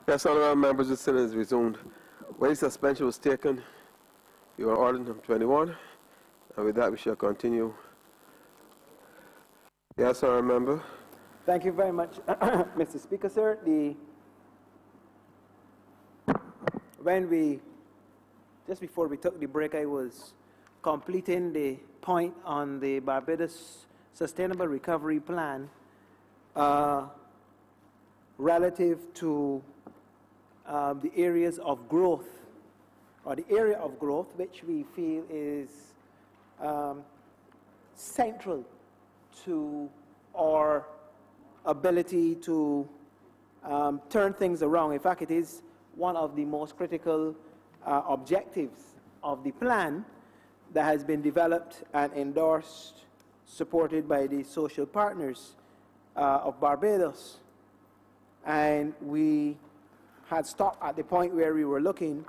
Yes, honorable members, the Senate is resumed. When the suspension was taken, you are ordered number 21, and with that we shall continue. Yes, honorable member. Thank you very much, Mr. Speaker, sir. Just before we took the break, I was completing the point on the Barbados Sustainable Recovery Plan relative to the areas of growth, or the area of growth which we feel is central to our ability to turn things around. In fact, it is one of the most critical objectives of the plan that has been developed and endorsed, supported by the social partners of Barbados. And we had stopped at the point where we were looking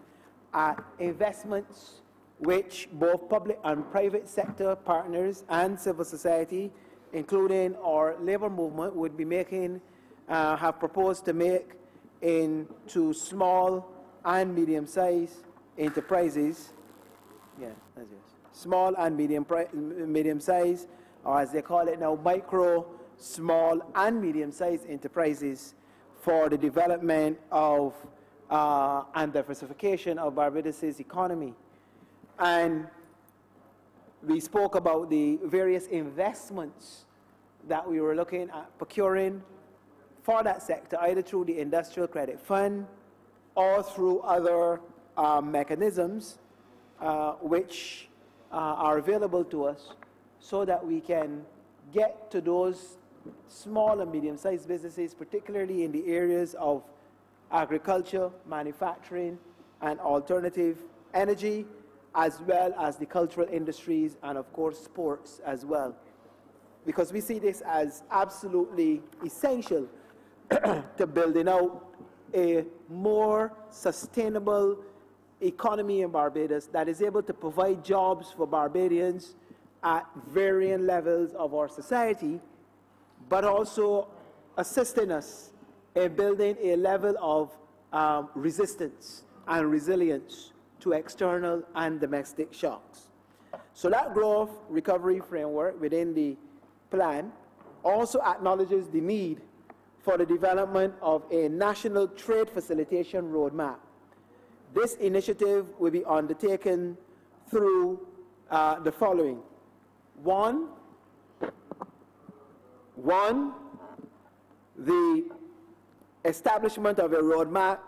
at investments which both public and private sector partners and civil society, including our labor movement, would be making, have proposed to make into small and medium-sized enterprises. Yeah, that's yours. Small and medium-sized, or as they call it now, micro, small and medium-sized enterprises for the development of and diversification of Barbados' economy. And we spoke about the various investments that we were looking at procuring for that sector, either through the Industrial Credit Fund or through other mechanisms which are available to us, so that we can get to those small and medium-sized businesses, particularly in the areas of agriculture, manufacturing, and alternative energy, as well as the cultural industries and, of course, sports as well. Because we see this as absolutely essential to building out a more sustainable economy in Barbados that is able to provide jobs for Barbadians at varying levels of our society, but also assisting us in building a level of resistance and resilience to external and domestic shocks. So that growth recovery framework within the plan also acknowledges the need for the development of a national trade facilitation roadmap. This initiative will be undertaken through the following. One, the establishment of a roadmap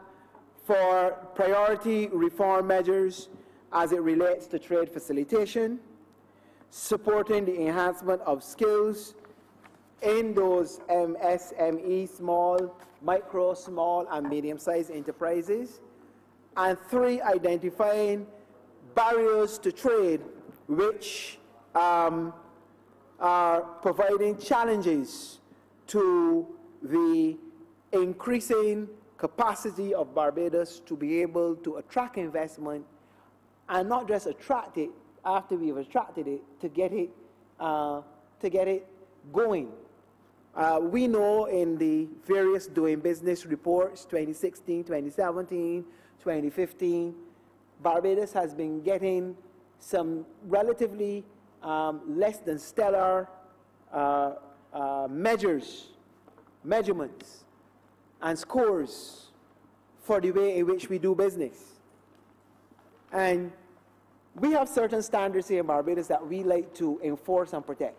for priority reform measures as it relates to trade facilitation, supporting the enhancement of skills in those MSME, small, micro, small, and medium-sized enterprises. And three, identifying barriers to trade which are providing challenges to the increasing capacity of Barbados to be able to attract investment, and not just attract it after we've attracted it, to get it going. We know in the various doing business reports, 2016, 2017, 2015, Barbados has been getting some relatively less than stellar measurements and scores for the way in which we do business. And we have certain standards here in Barbados that we like to enforce and protect.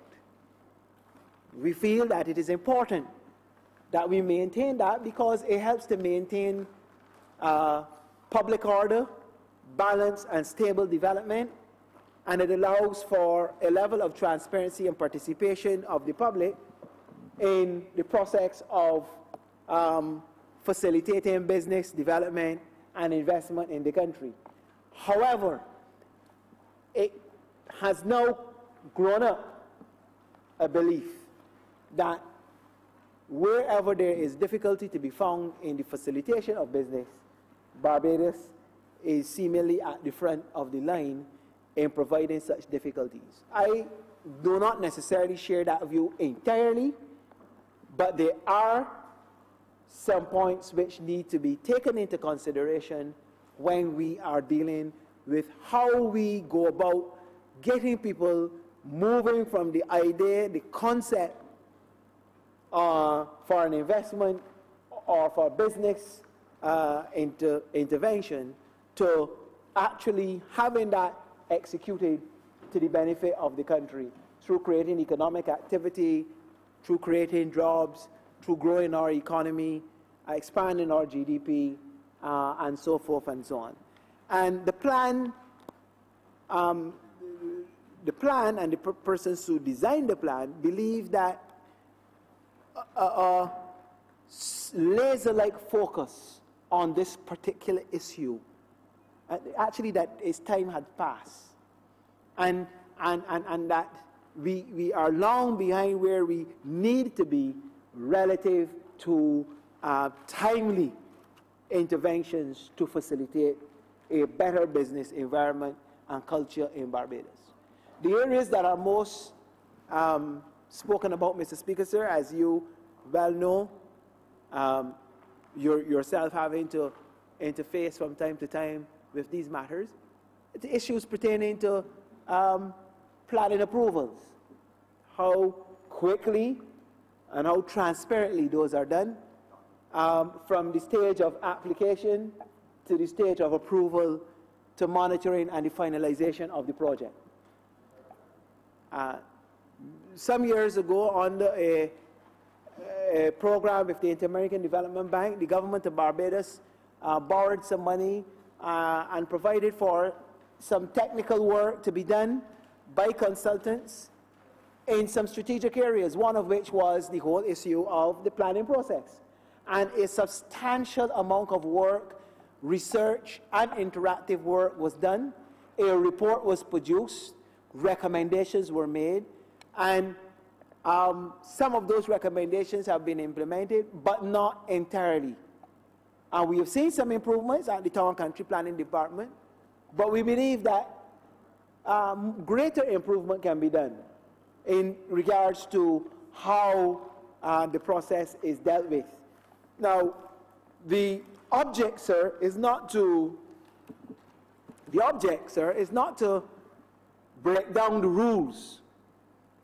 We feel that it is important that we maintain that, because it helps to maintain public order, balanced and stable development, and it allows for a level of transparency and participation of the public in the process of facilitating business development and investment in the country. However, it has now grown up a belief that wherever there is difficulty to be found in the facilitation of business, Barbados is seemingly at the front of the line in providing such difficulties. I do not necessarily share that view entirely, but there are some points which need to be taken into consideration when we are dealing with how we go about getting people moving from the idea, the concept for an investment or for business intervention to actually having that executed to the benefit of the country through creating economic activity, through creating jobs, through growing our economy, expanding our GDP, and so forth and so on. And the plan and the persons who designed the plan believe that a laser-like focus on this particular issue, actually that its time had passed, and that we are long behind where we need to be relative to timely interventions to facilitate a better business environment and culture in Barbados. The areas that are most spoken about, Mr. Speaker, sir, as you well know, yourself having to interface from time to time with these matters, the issues pertaining to planning approvals, how quickly and how transparently those are done, from the stage of application to the stage of approval to monitoring and the finalization of the project. Some years ago, under a program with the Inter-American Development Bank, the government of Barbados borrowed some money and provided for some technical work to be done by consultants in some strategic areas, one of which was the whole issue of the planning process. And a substantial amount of work, research and interactive work was done. A report was produced, recommendations were made, and some of those recommendations have been implemented, but not entirely. And we have seen some improvements at the Town and Country Planning Department, but we believe that greater improvement can be done in regards to how the process is dealt with. Now, the object, sir, is not to break down the rules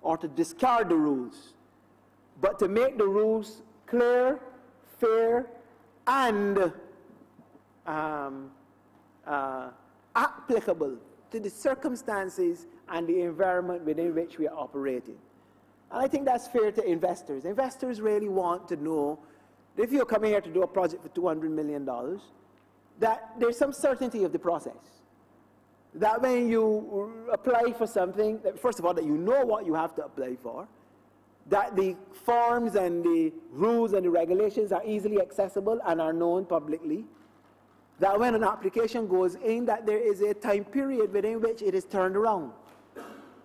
or to discard the rules, but to make the rules clear, fair, and applicable to the circumstances and the environment within which we are operating. And I think that's fair to investors. Investors really want to know that if you're coming here to do a project for $200 million, that there's some certainty of the process. That when you apply for something, that first of all, that you know what you have to apply for, that the forms and the rules and the regulations are easily accessible and are known publicly, that when an application goes in, that there is a time period within which it is turned around.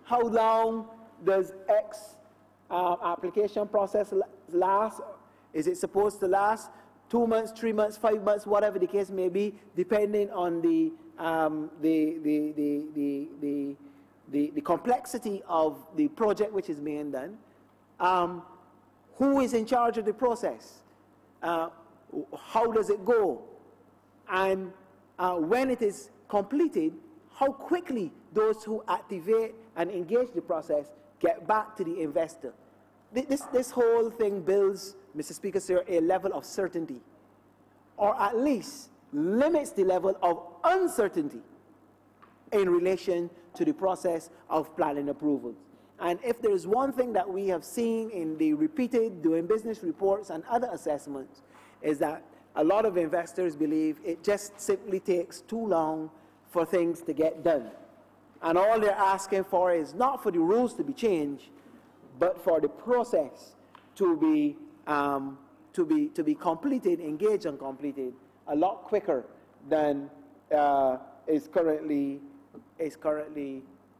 How long does X application process last? Is it supposed to last 2 months, 3 months, 5 months, whatever the case may be, depending on the complexity of the project which is being done? Who is in charge of the process? How does it go? And when it is completed, how quickly those who activate and engage the process get back to the investor? This whole thing builds, Mr. Speaker, sir, a level of certainty, or at least limits the level of uncertainty in relation to the process of planning approvals. And if there is one thing that we have seen in the repeated doing business reports and other assessments, is that a lot of investors believe it just simply takes too long for things to get done. And all they're asking for is not for the rules to be changed, but for the process to be completed, engaged and completed a lot quicker than is currently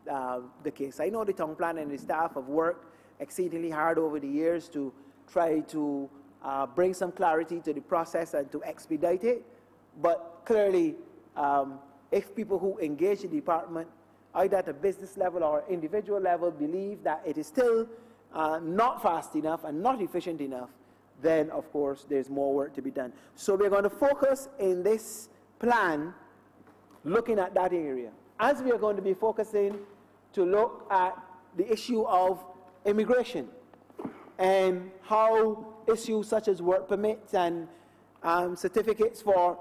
the case. I know the town planner and the staff have worked exceedingly hard over the years to try to bring some clarity to the process and to expedite it, but clearly if people who engage the department, either at a business level or individual level, believe that it is still not fast enough and not efficient enough, then of course there's more work to be done. So we're going to focus in this plan looking at that area. As we are going to be focusing to look at the issue of immigration and how issues such as work permits and certificates for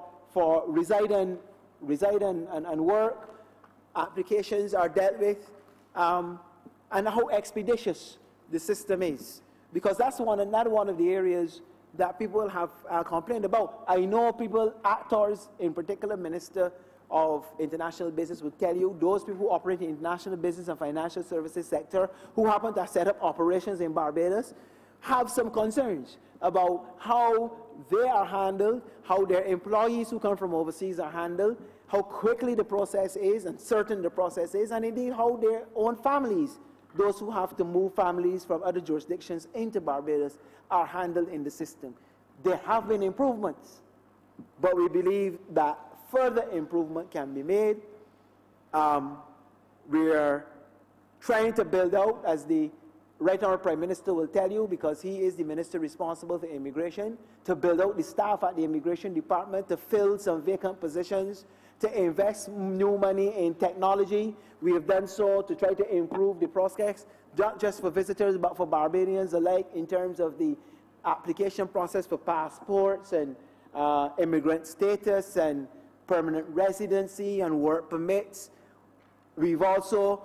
reside and work applications are dealt with, and how expeditious the system is. Because that's another one of the areas that people have complained about. I know people, actors, in particular Minister of International Business will tell you, those people who operate in international business and financial services sector who happen to set up operations in Barbados have some concerns about how they are handled, how their employees who come from overseas are handled, how quickly the process is and certain the process is, and indeed how their own families, those who have to move families from other jurisdictions into Barbados, are handled in the system. There have been improvements, but we believe that further improvement can be made. We are trying to build out, as the Right Honourable Prime Minister will tell you, because he is the minister responsible for immigration, to build out the staff at the Immigration Department, to fill some vacant positions, to invest new money in technology. We have done so to try to improve the process, not just for visitors, but for Barbadians alike, in terms of the application process for passports and immigrant status and permanent residency and work permits. We've also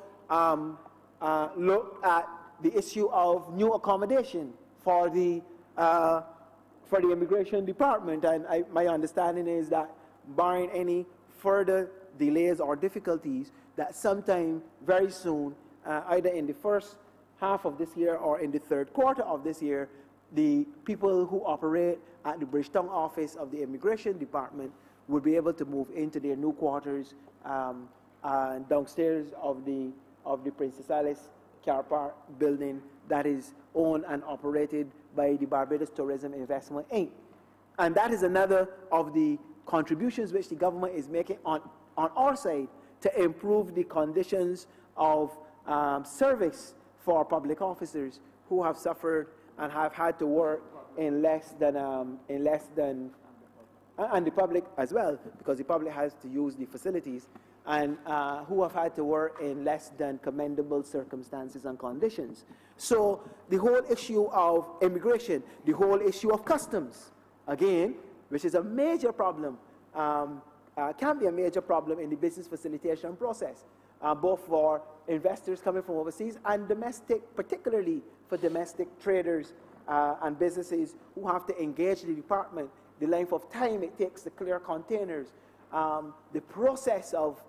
looked at the issue of new accommodation for the Immigration Department, and my understanding is that, barring any further delays or difficulties, that sometime very soon, either in the first half of this year or in the third quarter of this year, the people who operate at the Bridgetown office of the Immigration Department will be able to move into their new quarters downstairs of the Princess Alice Car Park building that is owned and operated by the Barbados Tourism Investment Inc. And that is another of the contributions which the government is making on our side to improve the conditions of service for public officers who have suffered and have had to work in less than, and the public as well, because the public has to use the facilities, and who have had to work in less than commendable circumstances and conditions. So the whole issue of immigration, the whole issue of customs, again, which is a major problem, can be a major problem in the business facilitation process, both for investors coming from overseas and domestic, particularly for domestic traders and businesses who have to engage the department, the length of time it takes to clear containers, the process of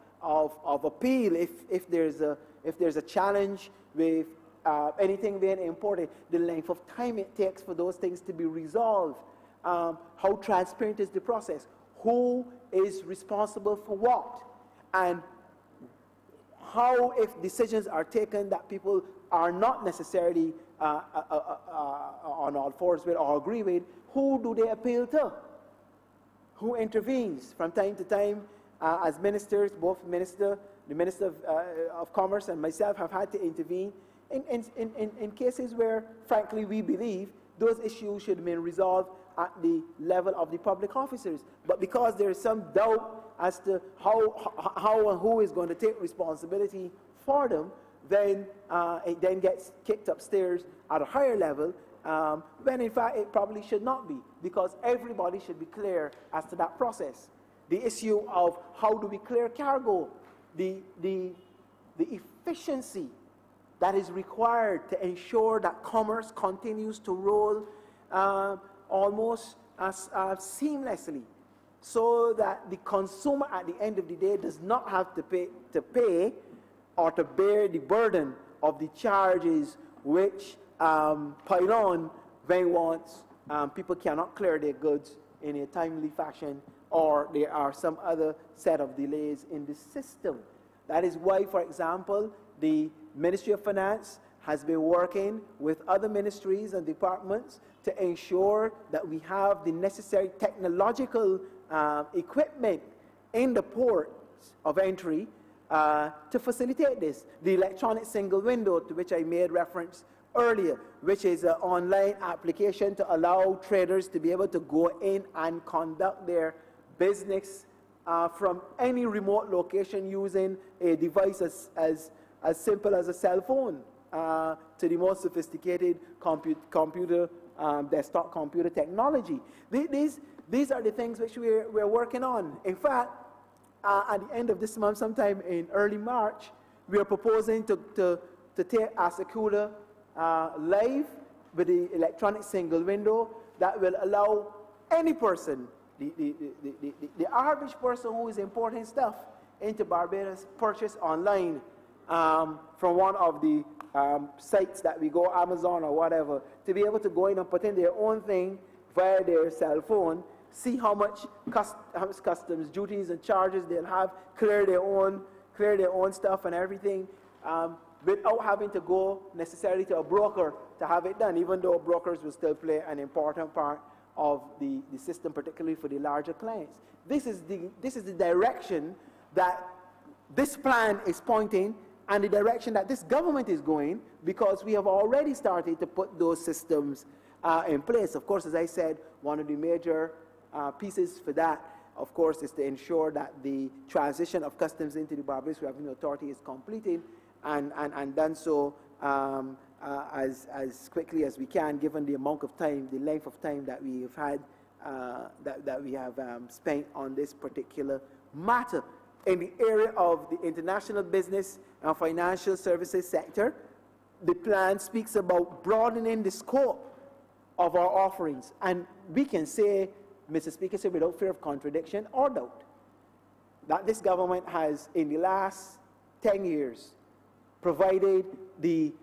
appeal if there's a challenge with anything being imported, the length of time it takes for those things to be resolved, how transparent is the process, who is responsible for what, and how, if decisions are taken that people are not necessarily on all fours with or agree with, who do they appeal to? Who intervenes? From time to time, as ministers, both the Minister of Commerce and myself have had to intervene in cases where, frankly, we believe those issues should have been resolved at the level of the public officers. But because there is some doubt as to how and who is going to take responsibility for them, then it then gets kicked upstairs at a higher level, when in fact it probably should not be, because everybody should be clear as to that process. The issue of how do we clear cargo, the efficiency that is required to ensure that commerce continues to roll almost as seamlessly, so that the consumer at the end of the day does not have to pay or to bear the burden of the charges which pile on when once people cannot clear their goods in a timely fashion, or there are some other set of delays in the system. That is why, for example, the Ministry of Finance has been working with other ministries and departments to ensure that we have the necessary technological equipment in the ports of entry to facilitate this. The electronic single window, to which I made reference earlier, which is an online application to allow traders to be able to go in and conduct their business from any remote location using a device as simple as a cell phone to the most sophisticated desktop computer technology. These are the things which we're working on. In fact, at the end of this month, sometime in early March, we are proposing to take Sinckler live with the electronic single window that will allow any person, the average person who is importing stuff into Barbados, purchase online from one of the sites that we go, Amazon or whatever, to be able to go in and put in their own thing via their cell phone, see how much customs duties and charges they'll have, clear their own stuff and everything, without having to go necessarily to a broker to have it done, even though brokers will still play an important part of the system, particularly for the larger clients. This is the direction that this plan is pointing, and the direction that this government is going, because we have already started to put those systems in place. Of course, as I said, one of the major pieces for that, of course, is to ensure that the transition of customs into the Barbados Revenue Authority is completed and done so as quickly as we can, given the amount of time, the length of time that we have had, that we have spent on this particular matter. In the area of the international business and financial services sector, the plan speaks about broadening the scope of our offerings. And we can say, Mr. Speaker, say without fear of contradiction or doubt, that this government has, in the last 10 years, provided the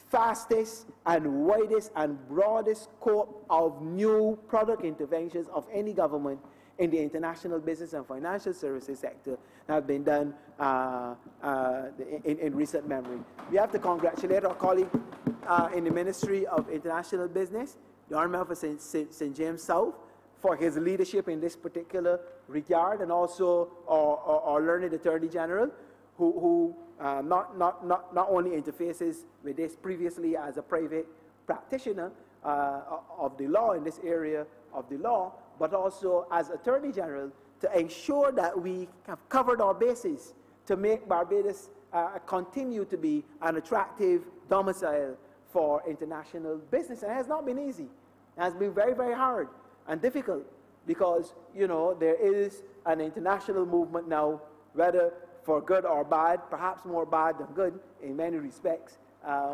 fastest and widest and broadest scope of new product interventions of any government in the international business and financial services sector that have been done in recent memory. We have to congratulate our colleague in the Ministry of International Business, the Honourable St. James South, for his leadership in this particular regard, and also our learned Attorney General, who not only interfaces with this previously as a private practitioner of the law in this area of the law, but also as Attorney General to ensure that we have covered our bases to make Barbados continue to be an attractive domicile for international business. And it has not been easy. It has been very, very hard and difficult because, you know, there is an international movement now, whether for good or bad, perhaps more bad than good in many respects,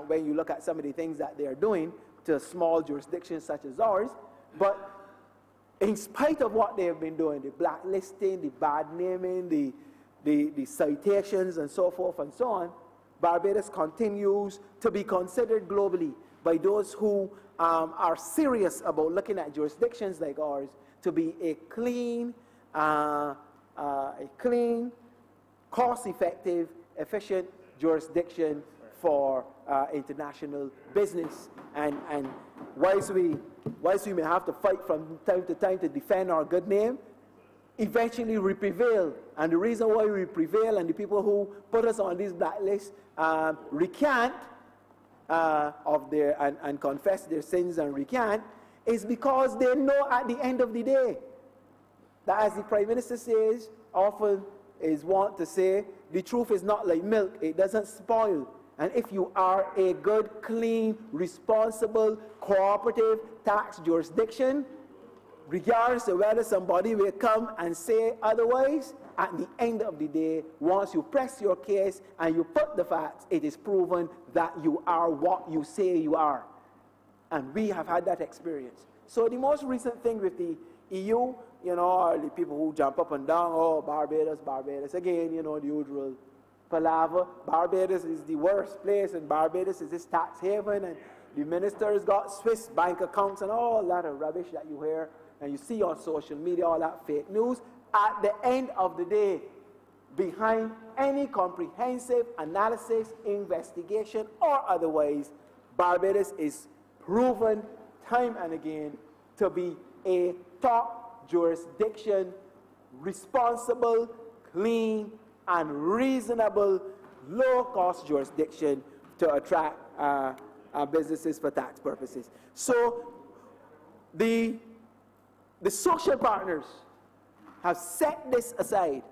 when you look at some of the things that they are doing to small jurisdictions such as ours. But in spite of what they have been doing, the blacklisting, the bad naming, the citations and so forth and so on, Barbados continues to be considered globally by those who are serious about looking at jurisdictions like ours to be a clean, cost-effective, efficient jurisdiction for international business. And whilst we may have to fight from time to time to defend our good name, eventually we prevail. And the reason why we prevail and the people who put us on these blacklists recant of their and confess their sins and recant is because they know at the end of the day that, as the Prime Minister says, often is wont to say, the truth is not like milk, it doesn't spoil. And if you are a good, clean, responsible, cooperative tax jurisdiction, regardless of whether somebody will come and say otherwise, at the end of the day, once you press your case and you put the facts, it is proven that you are what you say you are. And we have had that experience. So the most recent thing with the EU, you know, are the people who jump up and down, oh, Barbados, Barbados, again, you know, the usual palaver. Barbados is the worst place, and Barbados is this tax haven, and the minister's got Swiss bank accounts and all that of rubbish that you hear and you see on social media, all that fake news. At the end of the day, behind any comprehensive analysis, investigation, or otherwise, Barbados is proven time and again to be a top jurisdiction, responsible, clean, and reasonable, low-cost jurisdiction to attract businesses for tax purposes. So the social partners have set this aside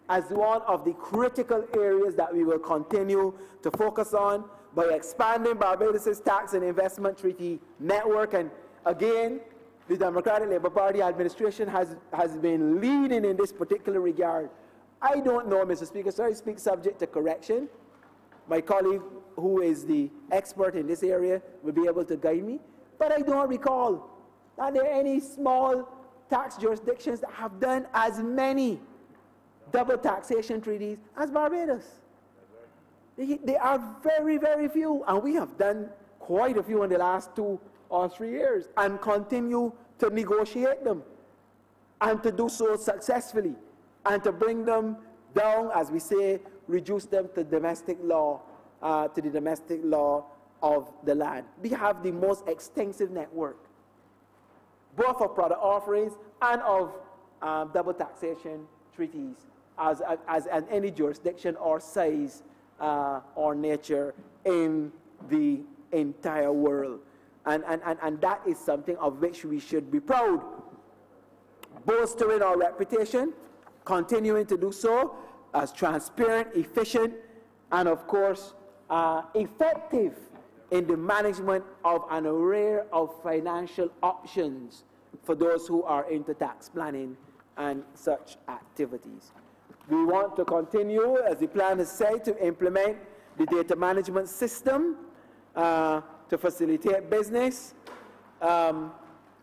as one of the critical areas that we will continue to focus on by expanding Barbados' tax and investment treaty network. And again, the Democratic Labour Party administration has been leading in this particular regard. I don't know, Mr. Speaker, so I speak subject to correction. My colleague, who is the expert in this area, will be able to guide me. But I don't recall that there are any small tax jurisdictions that have done as many double taxation treaties as Barbados. They are very, very few, and we have done quite a few in the last 2 or 3 years and continue to negotiate them and to do so successfully and to bring them down, as we say, reduce them to domestic law, to the domestic law of the land. We have the most extensive network, both of product offerings and of double taxation treaties as any jurisdiction or size or nature in the entire world. And that is something of which we should be proud. Bolstering our reputation, continuing to do so as transparent, efficient, and of course, effective in the management of an array of financial options for those who are into tax planning and such activities. We want to continue, as the plan has said, to implement the data management system to facilitate business,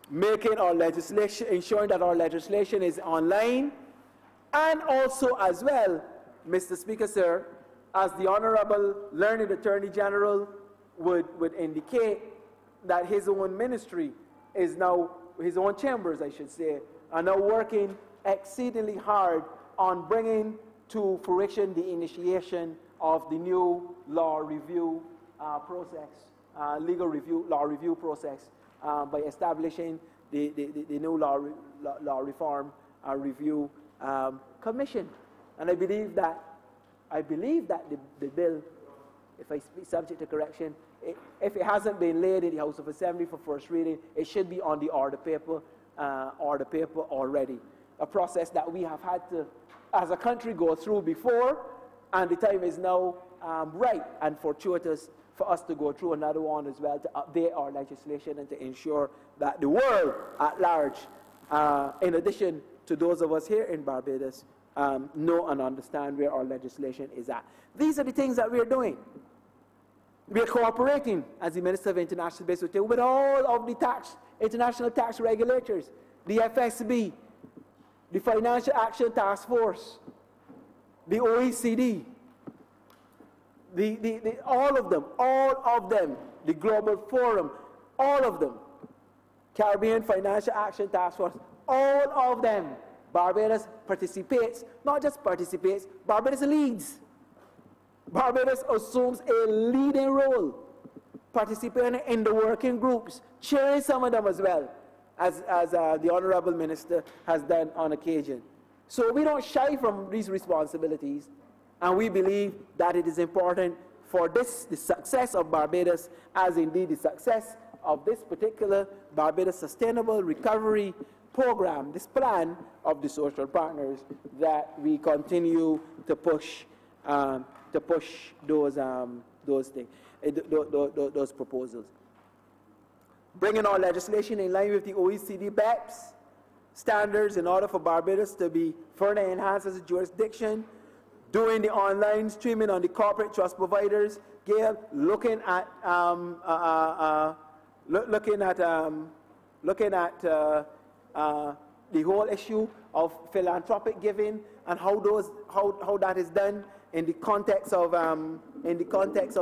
making our legislation, ensuring that our legislation is online, and also as well, Mr. Speaker, sir, as the Honorable Learned Attorney General would indicate, that his own ministry is now, his own chambers, I should say, are now working exceedingly hard on bringing to fruition the initiation of the new law review process, legal review, law review process, by establishing the new law reform review commission. And I believe that the bill, if I speak subject to correction, if it hasn't been laid in the House of Assembly for first reading, it should be on the order paper already. A process that we have had to, as a country, go through before, and the time is now right and fortuitous for us to go through another one as well, to update our legislation and to ensure that the world at large, in addition to those of us here in Barbados, know and understand where our legislation is at. These are the things that we're doing. We're cooperating, as the Minister of International Business would say, with all of the international tax regulators, the FSB, the Financial Action Task Force, the OECD, all of them, the Global Forum, all of them, Caribbean Financial Action Task Force, all of them. Barbados participates, not just participates, Barbados leads. Barbados assumes a leading role, participating in the working groups, chairing some of them as well, as the Honorable Minister has done on occasion. So we don't shy from these responsibilities, and we believe that it is important for the success of Barbados, as indeed the success of this particular Barbados Sustainable Recovery Program, this plan of the social partners, that we continue to push those things, those proposals. Bringing our legislation in line with the OECD BEPS standards in order for Barbados to be further enhanced as a jurisdiction, doing the online streaming on the corporate trust providers, Gail, looking at the whole issue of philanthropic giving and how that is done in the context of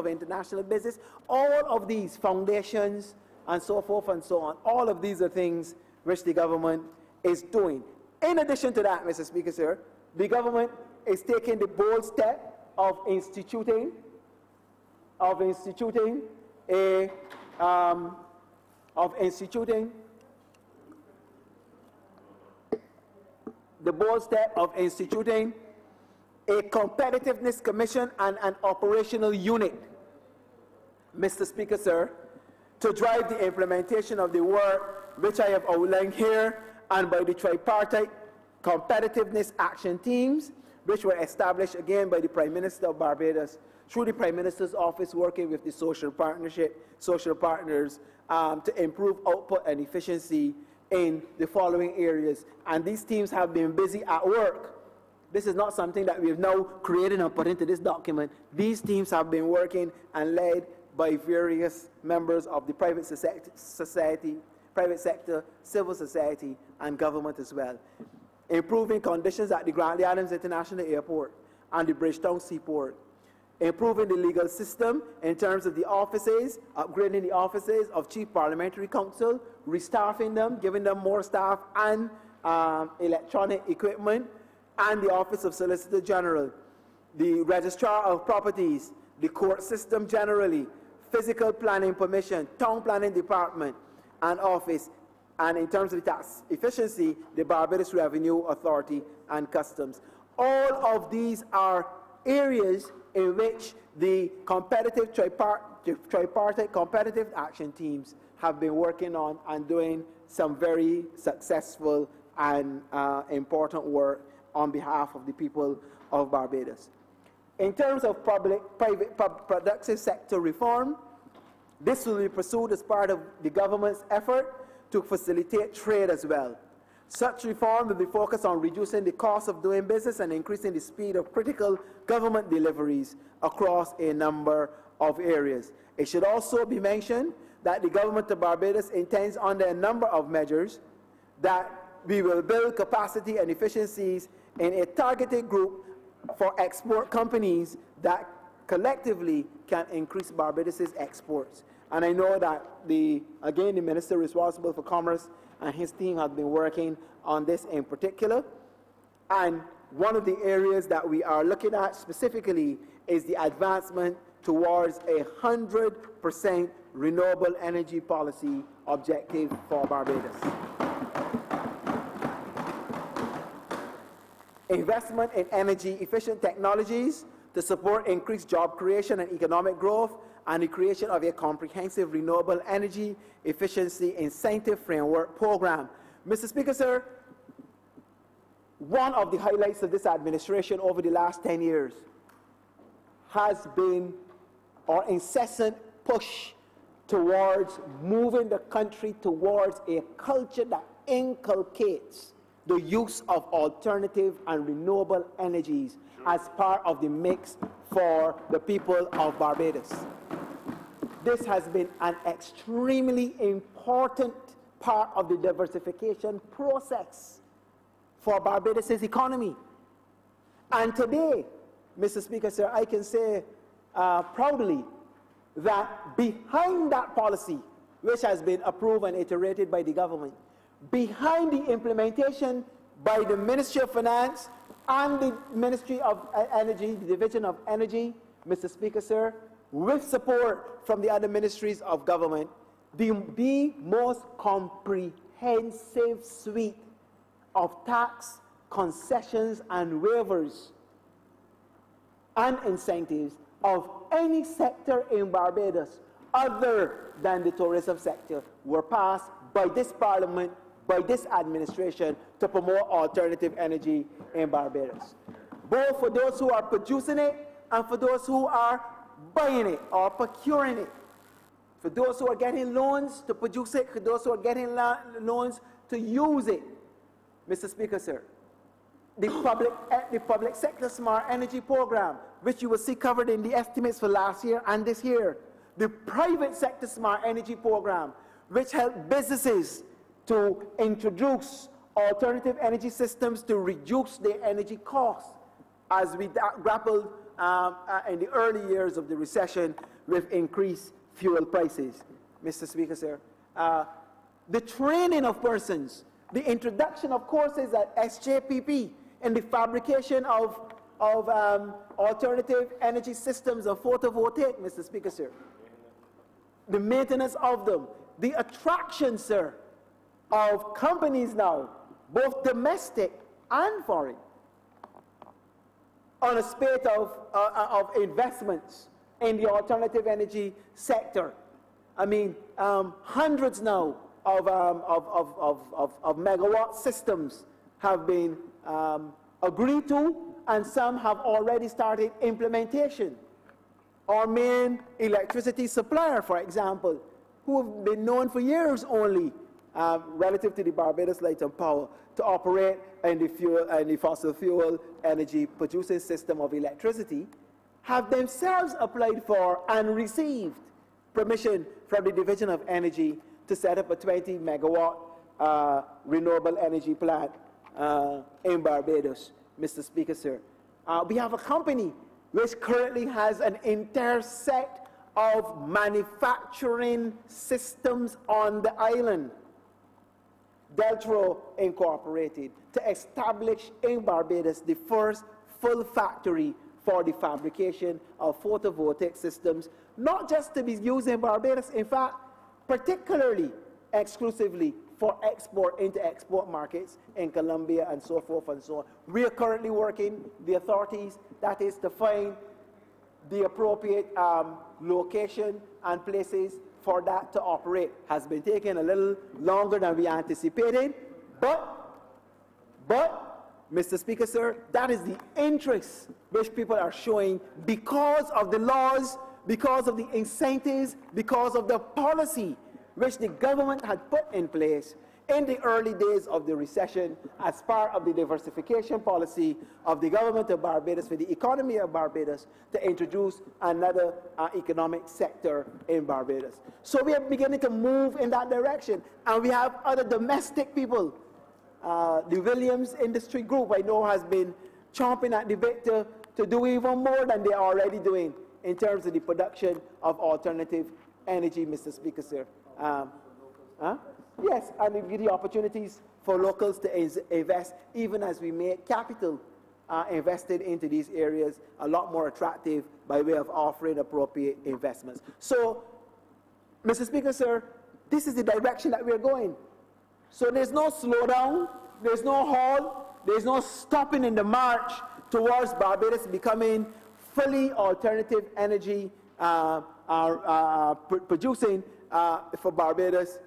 international business. All of these foundations and so forth and so on, all of these are things which the government is doing. In addition to that, Mr. Speaker, sir, the government is taking the bold step of instituting a competitiveness commission and an operational unit, Mr. Speaker, sir, to drive the implementation of the work which I have outlined here, and by the tripartite competitiveness action teams, which were established again by the Prime Minister of Barbados through the Prime Minister's office, working with the social partners to improve output and efficiency in the following areas. And these teams have been busy at work. This is not something that we've now created and put into this document. These teams have been working and led by various members of the private society, private sector, civil society, and government as well. Improving conditions at the Grantley Adams International Airport and the Bridgetown Seaport. Improving the legal system in terms of the offices, upgrading the offices of Chief Parliamentary Counsel, restaffing them, giving them more staff and electronic equipment, and the Office of Solicitor General, the Registrar of Properties, the court system generally, physical planning permission, town planning department and office, and in terms of the tax efficiency, the Barbados Revenue Authority and Customs. All of these are areas in which the competitive tripartite competitive action teams have been working on and doing some very successful and important work on behalf of the people of Barbados. In terms of private productive sector reform, this will be pursued as part of the government's effort to facilitate trade as well. Such reform will be focused on reducing the cost of doing business and increasing the speed of critical government deliveries across a number of areas. It should also be mentioned that the government of Barbados intends under a number of measures that we will build capacity and efficiencies in a targeted group for export companies that collectively can increase Barbados's exports. And I know that the Minister responsible for Commerce and his team have been working on this in particular. And one of the areas that we are looking at specifically is the advancement towards a 100% renewable energy policy objective for Barbados. Investment in energy-efficient technologies to support increased job creation and economic growth, and the creation of a comprehensive renewable energy efficiency incentive framework program. Mr. Speaker, sir, one of the highlights of this administration over the last 10 years has been our incessant push towards moving the country towards a culture that inculcates the use of alternative and renewable energies as part of the mix for the people of Barbados. This has been an extremely important part of the diversification process for Barbados's economy. And today, Mr. Speaker, sir, I can say proudly that behind that policy, which has been approved and iterated by the government, behind the implementation by the Ministry of Finance and the Ministry of Energy, the Division of Energy, Mr. Speaker, sir, with support from the other ministries of government, the most comprehensive suite of tax concessions and waivers and incentives of any sector in Barbados other than the tourism sector were passed by this Parliament, by this administration, to promote alternative energy in Barbados, both for those who are producing it and for those who are buying it or procuring it, for those who are getting loans to produce it, for those who are getting loans to use it. Mr. Speaker, sir, the public sector smart energy program, which you will see covered in the estimates for last year and this year, the private sector smart energy program, which helped businesses to introduce alternative energy systems to reduce their energy costs as we grappled in the early years of the recession with increased fuel prices. Mr. Speaker, sir, the training of persons, the introduction of courses at SJPP in the fabrication of alternative energy systems of photovoltaic, Mr. Speaker, sir, the maintenance of them, the attraction, sir, of companies now, both domestic and foreign, on a spate of investments in the alternative energy sector. I mean, hundreds now of megawatt systems have been agreed to, and some have already started implementation. Our main electricity supplier, for example, who have been known for years only, relative to the Barbados Light and Power, to operate in the fossil fuel energy producing system of electricity, have themselves applied for and received permission from the Division of Energy to set up a 20 megawatt renewable energy plant in Barbados, Mr. Speaker, sir. We have a company which currently has an entire set of manufacturing systems on the island, Deltro Incorporated, to establish in Barbados the first full factory for the fabrication of photovoltaic systems, not just to be used in Barbados, in fact, particularly, exclusively for export into export markets in Colombia and so forth and so on. We are currently working, the authorities, that is to find the appropriate location and places for that to operate. Has been taking a little longer than we anticipated, but, Mr. Speaker, sir, that is the interest which people are showing because of the laws, because of the incentives, because of the policy which the government had put in place in the early days of the recession as part of the diversification policy of the government of Barbados for the economy of Barbados to introduce another economic sector in Barbados. So we are beginning to move in that direction, and we have other domestic people. The Williams Industry Group, I know, has been chomping at the bit to do even more than they are already doing in terms of the production of alternative energy, Mr. Speaker, sir. Yes, and we give the opportunities for locals to invest, even as we make capital invested into these areas a lot more attractive by way of offering appropriate investments. So, Mr. Speaker, sir, this is the direction that we're going. So there's no slowdown, there's no halt, there's no stopping in the march towards Barbados becoming fully alternative energy producing for Barbados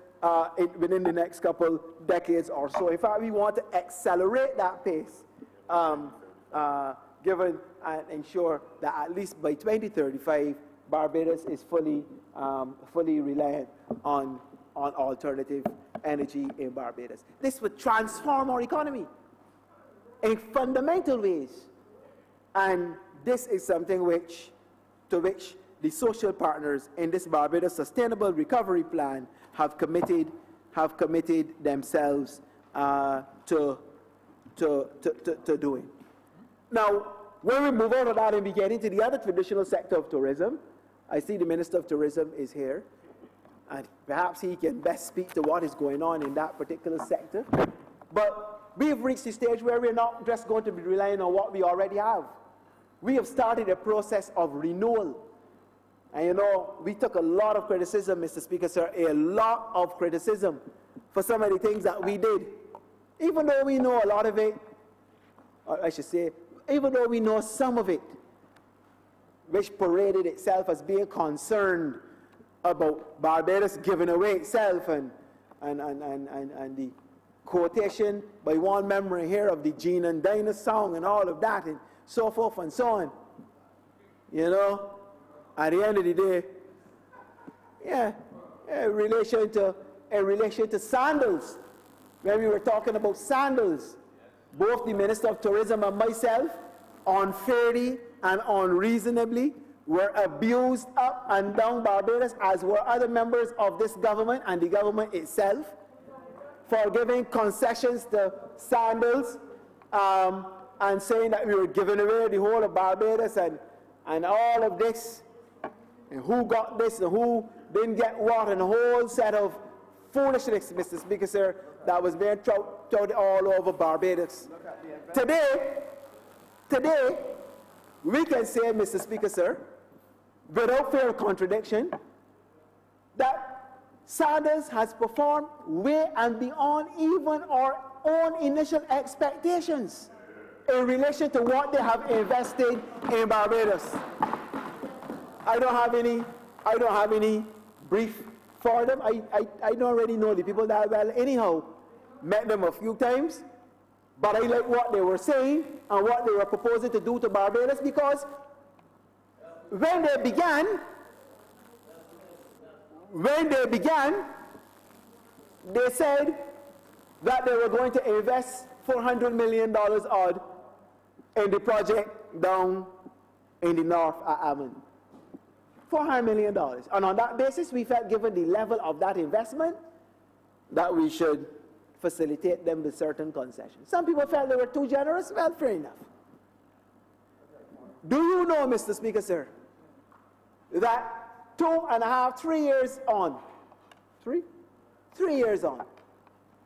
within the next couple decades or so. In fact, we want to accelerate that pace, given and ensure that at least by 2035, Barbados is fully reliant on alternative energy in Barbados. This would transform our economy in fundamental ways, and this is something to which the social partners in this Barbados Sustainable Recovery Plan have committed themselves to doing. Now, when we move on to that and we get into the other traditional sector of tourism, I see the Minister of Tourism is here, and perhaps he can best speak to what is going on in that particular sector. But we've reached the stage where we're not just going to be relying on what we already have. We have started a process of renewal. And you know, we took a lot of criticism, Mr. Speaker, sir, a lot of criticism for some of the things that we did. Even though we know a lot of it, or I should say, even though we know some of it, which paraded itself as being concerned about Barbados giving away itself and the quotation by one member here of the Jean and Dinah song and all of that and so forth and so on. You know, at the end of the day, yeah, in relation to sandals, when we were talking about sandals, both the Minister of Tourism and myself, unfairly and unreasonably, were abused up and down Barbados, as were other members of this government and the government itself, for giving concessions to sandals and saying that we were giving away the whole of Barbados and all of this, and who got this and who didn't get what, and a whole set of foolishness, Mr. Speaker, sir, that was being touted all over Barbados. Today, we can say, Mr. Speaker, sir, without fear of contradiction, that Sanders has performed way and beyond even our own initial expectations in relation to what they have invested in Barbados. I don't have any brief for them. I don't really know the people that well anyhow. Met them a few times, but I like what they were saying and what they were proposing to do to Barbados, because when they began, they said that they were going to invest $400 million odd in the project down in the north at Avon. $400 million. And on that basis, we felt, given the level of that investment, that we should facilitate them with certain concessions. Some people felt they were too generous. Well, fair enough. Do you know, Mr. Speaker, sir, that 2.5, 3 years on, 3 years on,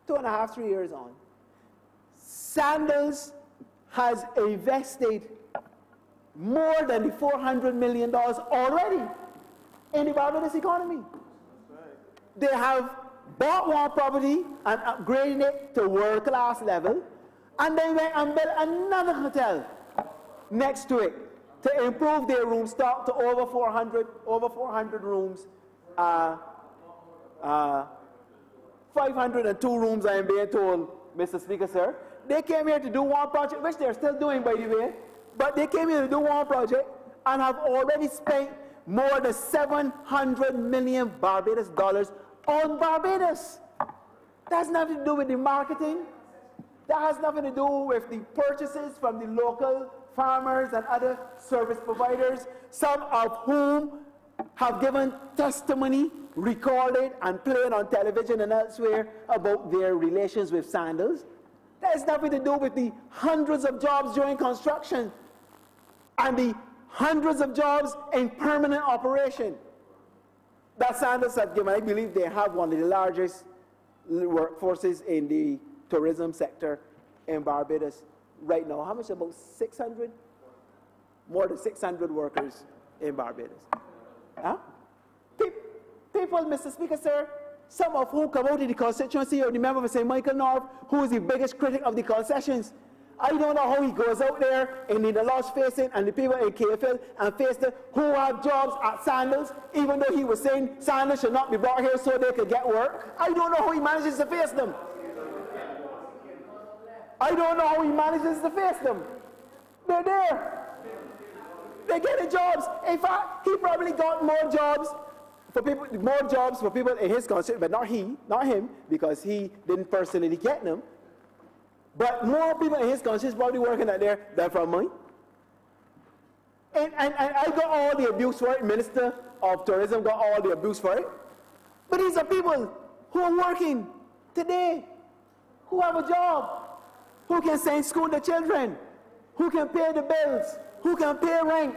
2.5, 3 years on, Sandals has invested more than the $400 million already in the Barbados economy. They have bought one property and upgraded it to world-class level, and then went and built another hotel next to it to improve their room stock to over 400 rooms, 502 rooms, I am being told, Mr. Speaker, sir. They came here to do one project, which they're still doing, by the way, but they came here to do one project and have already spent more than 700 million Barbados dollars on Barbados. That has nothing to do with the marketing. That has nothing to do with the purchases from the local farmers and other service providers, some of whom have given testimony, recorded and played on television and elsewhere about their relations with Sandals. That has nothing to do with the hundreds of jobs during construction and the hundreds of jobs in permanent operation that Sandals have given. I believe they have one of the largest workforces in the tourism sector in Barbados right now. How much? About 600? More than 600 workers in Barbados. Huh? People, Mr. Speaker, sir, some of whom come out of the constituency of the member for St. Michael North, who is the biggest critic of the concessions. I don't know how he goes out there and in the loss facing and the people in KFL and face them who have jobs at Sandals, even though he was saying Sandals should not be brought here so they could get work. I don't know how he manages to face them. I don't know how he manages to face them. They're there. They're getting jobs. In fact, he probably got more jobs for people in his constituency, but not him, because he didn't personally get them. But more people in his constituency probably working out there than from mine. And I got all the abuse for it. Minister of Tourism got all the abuse for it. But these are people who are working today, who have a job, who can send school their children, who can pay the bills, who can pay rent.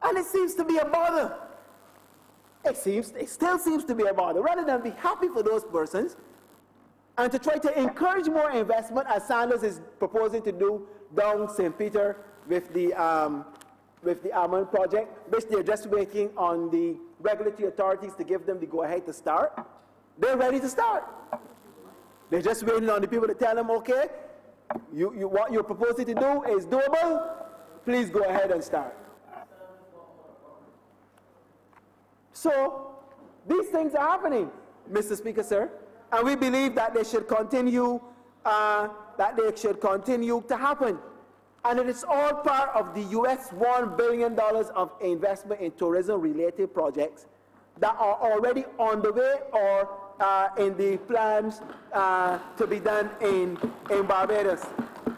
And it seems to be a bother. It still seems to be a bother. Rather than be happy for those persons and to try to encourage more investment, as Sanders is proposing to do down St. Peter with the Almond project, which they're just waiting on the regulatory authorities to give them the go-ahead to start. They're ready to start. They're just waiting on the people to tell them, okay, what you're proposing to do is doable, please go ahead and start. So, these things are happening, Mr. Speaker, sir, and we believe that they should continue, to happen. And it is all part of the US $1 billion of investment in tourism-related projects that are already on the way or in the plans to be done in Barbados.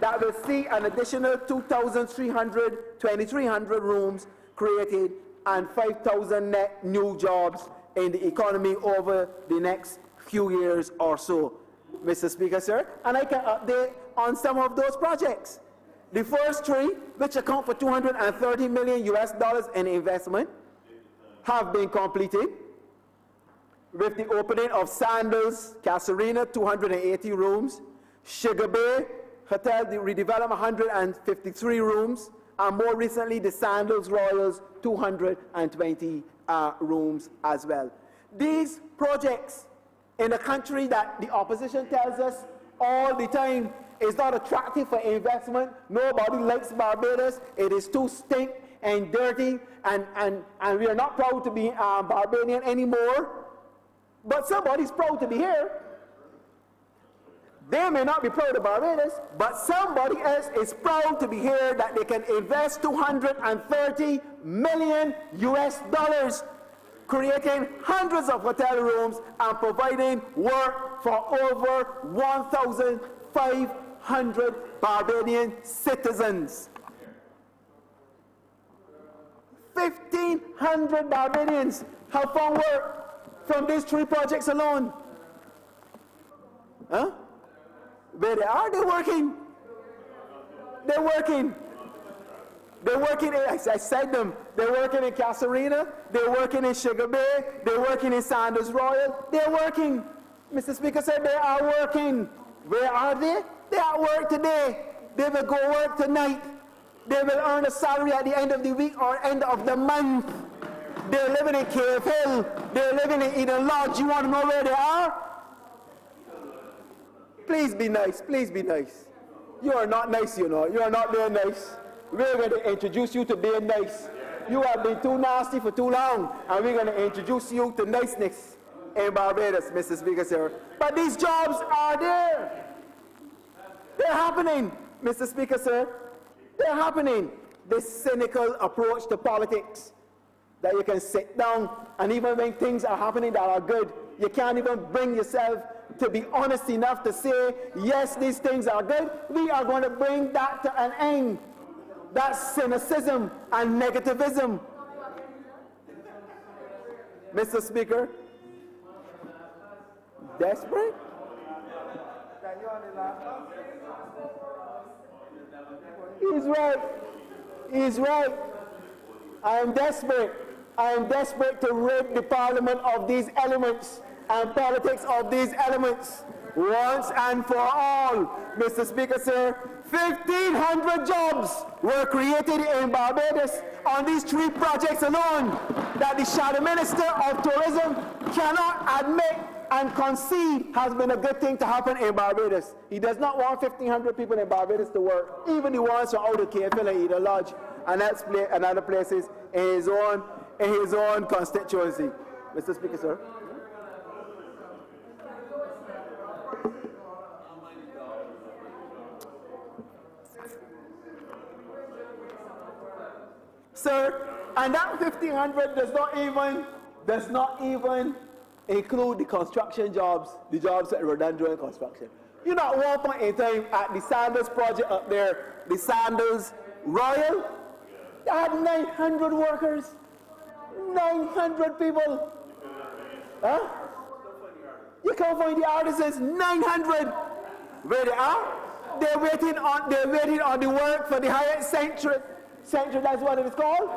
That will see an additional 2,300 rooms created and 5,000 net new jobs in the economy over the next few years or so, Mr. Speaker, sir. And I can update on some of those projects. The first three, which account for $230 million in investment, have been completed, with the opening of Sandals Casuarina, 280 rooms, Sugar Bay Hotel, the redevelopment, 153 rooms, and more recently the Sandals Royals, 220 rooms as well. These projects in a country that the opposition tells us all the time is not attractive for investment, nobody likes Barbados, it is too stink and dirty, and we are not proud to be Barbadian anymore. But somebody's proud to be here. They may not be proud of Barbados, but somebody else is proud to be here that they can invest $230 million US, creating hundreds of hotel rooms and providing work for over 1,500 Barbadian citizens. 1,500 Barbadians have found work from these 3 projects alone. Huh? Where they are, they're working. They're working. They're working, I said them, they're working in Casuarina, they're working in Sugar Bay, they're working in Sanders Royal, they're working. Mr. Speaker said they are working. Where are they? They are at work today. They will go work tonight. They will earn a salary at the end of the week or end of the month. They're living in Cave Hill. They're living in Eden Lodge. You want to know where they are? Please be nice. Please be nice. You are not nice, you know. You are not being nice. We're going to introduce you to being nice. You have been too nasty for too long, and we're going to introduce you to niceness in Barbados, Mr. Speaker, sir. But these jobs are there. They're happening, Mr. Speaker, sir. They're happening. This cynical approach to politics, that you can sit down and even when things are happening that are good, you can't even bring yourself to be honest enough to say, yes, these things are good. We are going to bring that to an end. That cynicism and negativism. Mr. Speaker, desperate? He's right. He's right. I am desperate. I am desperate to rid the Parliament of these elements and politics of these elements once and for all. Mr. Speaker, sir, 1,500 jobs were created in Barbados on these 3 projects alone that the Shadow Minister of Tourism cannot admit and concede has been a good thing to happen in Barbados. He does not want 1,500 people in Barbados to work, even the ones from out of Cave Hill and Eden Lodge and other places in his own constituency. Mr. Speaker, sir. Sir, and that 1,500 does not even include the construction jobs, the jobs that were done during construction. You know, at one point in time at the Sanders project up there, the Sanders Royal, they had 900 workers, 900 people. Huh? You can't find the artisans, 900. Where they are? They're waiting on the work for the Hyatt Century, that's what it is called.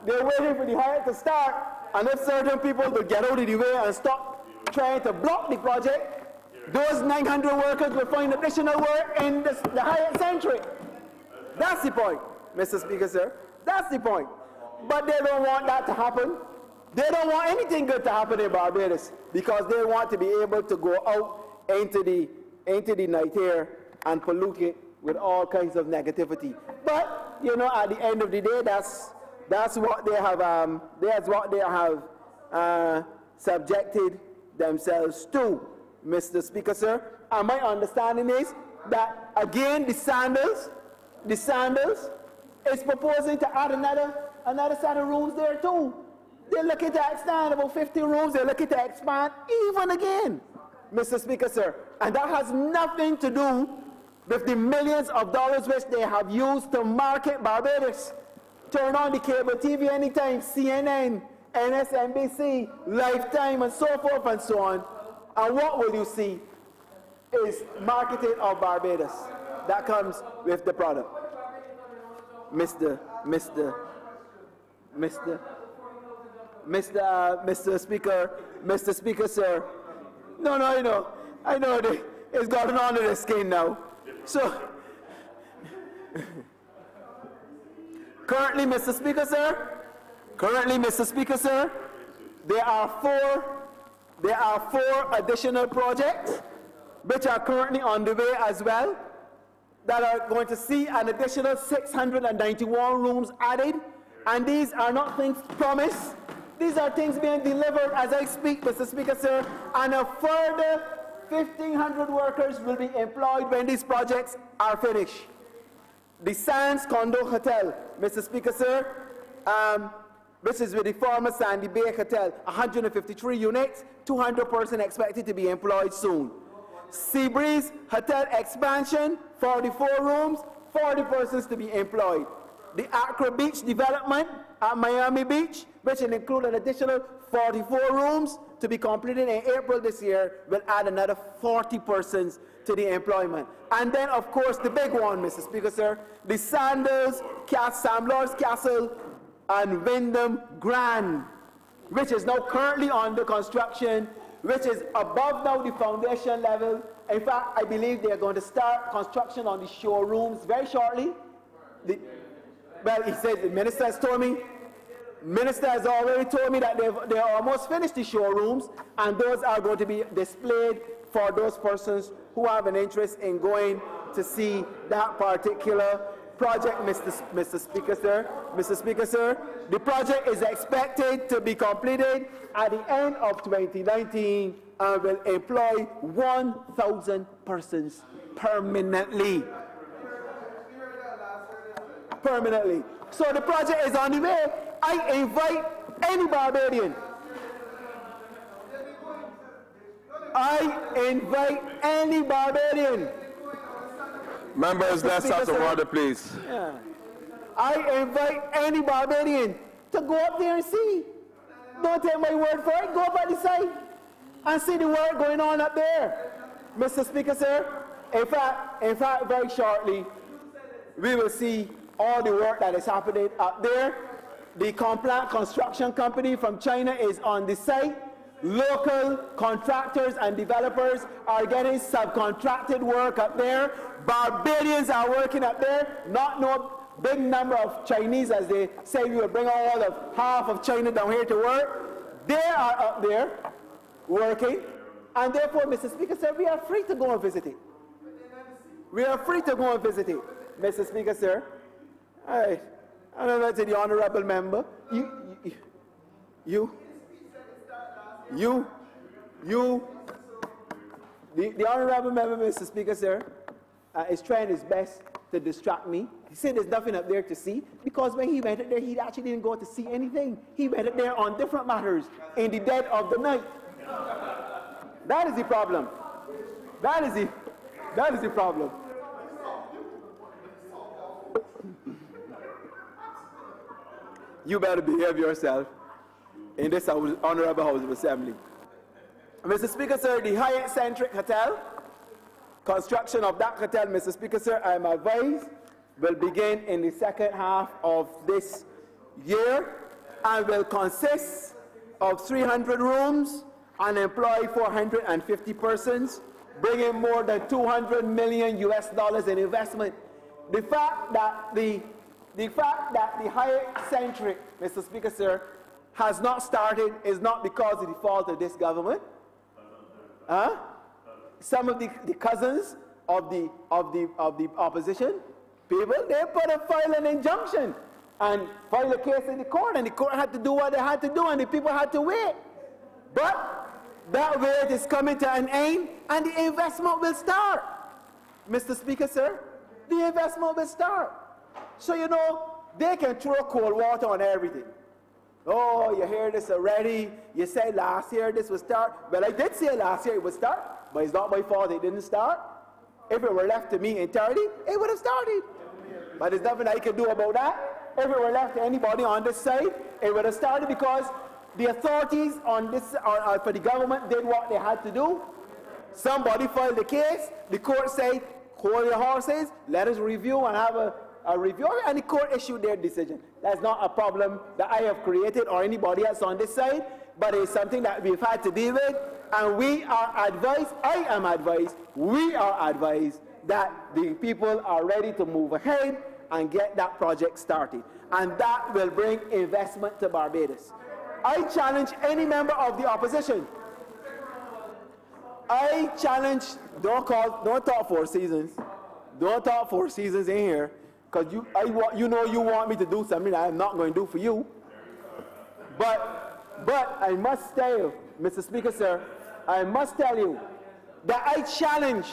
They're waiting for the Hyatt to start, and if certain people will get out of the way and stop trying to block the project, those 900 workers will find additional work in the Hyatt Century. That's the point, Mr. Speaker, sir. That's the point. But they don't want that to happen. They don't want anything good to happen in Barbados because they want to be able to go out into the night air and pollute it with all kinds of negativity. But you know, at the end of the day, that's what they have subjected themselves to, Mr. Speaker, sir. And my understanding is that again the Sanders is proposing to add another set of rooms there too. They're looking to expand about 50 rooms. They're looking to expand even again, Mr. Speaker, sir. And that has nothing to do with the millions of dollars which they have used to market Barbados. Turn on the cable TV anytime, CNN, MSNBC, Lifetime, and so forth and so on. And what will you see is marketing of Barbados. That comes with the product. Mr. Speaker, sir. No, I know it's gotten under the skin now. So, currently, Mr. Speaker, sir, there are four additional projects which are currently on the way as well that are going to see an additional 691 rooms added, and these are not things promised. These are things being delivered as I speak, Mr. Speaker, sir, and a further 1,500 workers will be employed when these projects are finished. The Sands Condo Hotel, Mr. Speaker, sir, which is with the former Sandy Bay Hotel, 153 units, 200 persons expected to be employed soon. Seabreeze Hotel expansion, 44 rooms, 40 persons to be employed. The Accra Beach development at Miami Beach, which will include an additional 44 rooms to be completed in April this year, will add another 40 persons to the employment. And then, of course, the big one, Mr. Speaker, sir, the Sandals, Sam Lord's Castle, and Wyndham Grand, which is now currently under construction, which is above now the foundation level. In fact, I believe they are going to start construction on the showrooms very shortly. Well, he said, the minister has told me, minister has already told me that they almost finished the showrooms, and those are going to be displayed for those persons who have an interest in going to see that particular project, Mr. Speaker, sir. Mr. Speaker, sir, the project is expected to be completed at the end of 2019 and will employ 1,000 persons permanently. Permanently. So the project is on the way. I invite any Barbadian. I invite any Barbadian. Members, let's have some order, please. Yeah. I invite any Barbadian to go up there and see. Don't take my word for it. Go up at the site and see the work going on up there. Mr. Speaker, sir, in fact, very shortly, we will see all the work that is happening up there. The Complant Construction Company from China is on the site. Local contractors and developers are getting subcontracted work up there. Barbadians are working up there. Not no big number of Chinese, as they say we will bring all of half of China down here to work. They are up there working. And therefore, Mr. Speaker, sir, we are free to go and visit it. We are free to go and visit it, Mr. Speaker, sir. All right. I don't know to the honorable member. The honorable member, Mr. Speaker, sir, is trying his best to distract me. He said there's nothing up there to see, because when he went up there, he actually didn't go to see anything. He went up there on different matters in the dead of the night. That is the problem. That is the problem. You better behave yourself in this honorable House of Assembly. Mr. Speaker, sir, the Hyatt-centric hotel, construction of that hotel, Mr. Speaker, sir, I am advised, will begin in the second half of this year and will consist of 300 rooms and employ 450 persons, bringing more than $200 million in investment. The fact that the Hyatt-centric, Mr. Speaker, sir, has not started is not because of the fault of this government. Some of the cousins of the opposition people, they file an injunction and file a case in the court, and the court had to do what they had to do, and the people had to wait. But that wait is coming to an end, and the investment will start. Mr. Speaker, sir, the investment will start. So, you know, they can throw cold water on everything. Oh, you hear this already. You said last year this would start. Well, I did say last year it would start, but it's not my fault it didn't start. If it were left to me entirely, it would have started. But there's nothing I can do about that. If it were left to anybody on this side, it would have started, because the authorities on this, for the government, did what they had to do. Somebody filed the case. The court said, hold your horses, let us review and have a review, and the court issued their decision. That's not a problem that I have created or anybody else on this side, but it's something that we've had to deal with, and we are advised, I am advised, we are advised that the people are ready to move ahead and get that project started. And that will bring investment to Barbados. I challenge any member of the opposition. I challenge, don't talk Four Seasons. Don't talk Four Seasons in here, because you know you want me to do something that I'm not going to do for you. But But I must tell you, Mr. Speaker, sir, I must tell you that I challenge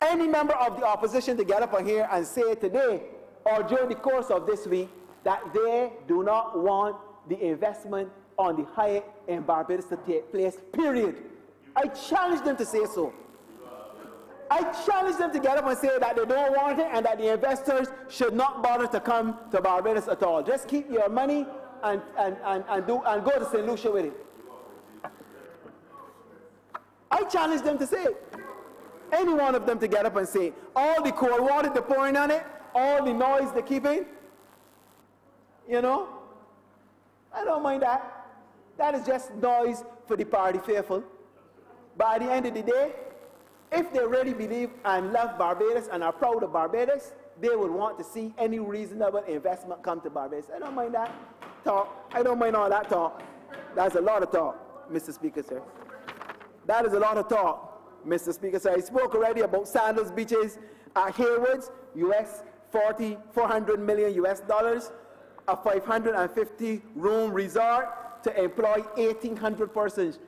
any member of the opposition to get up on here and say today or during the course of this week that they do not want the investment on the Hyatt in Barbados to take place, period. I challenge them to say so. I challenge them to get up and say that they don't want it and that the investors should not bother to come to Barbados at all. Just keep your money and go to St. Lucia with it. I challenge them to say it. Any one of them to get up and say, all the cold water they're pouring on it, all the noise they're keeping, you know, I don't mind that. That is just noise for the party faithful. But at the end of the day, if they really believe and love Barbados and are proud of Barbados, they would want to see any reasonable investment come to Barbados. I don't mind that talk. I don't mind all that talk. That's a lot of talk, Mr. Speaker, sir. That is a lot of talk, Mr. Speaker, sir. I spoke already about Sandals Beaches at Haywoods, $400 million US dollars, a 550 room resort to employ 1,800 persons.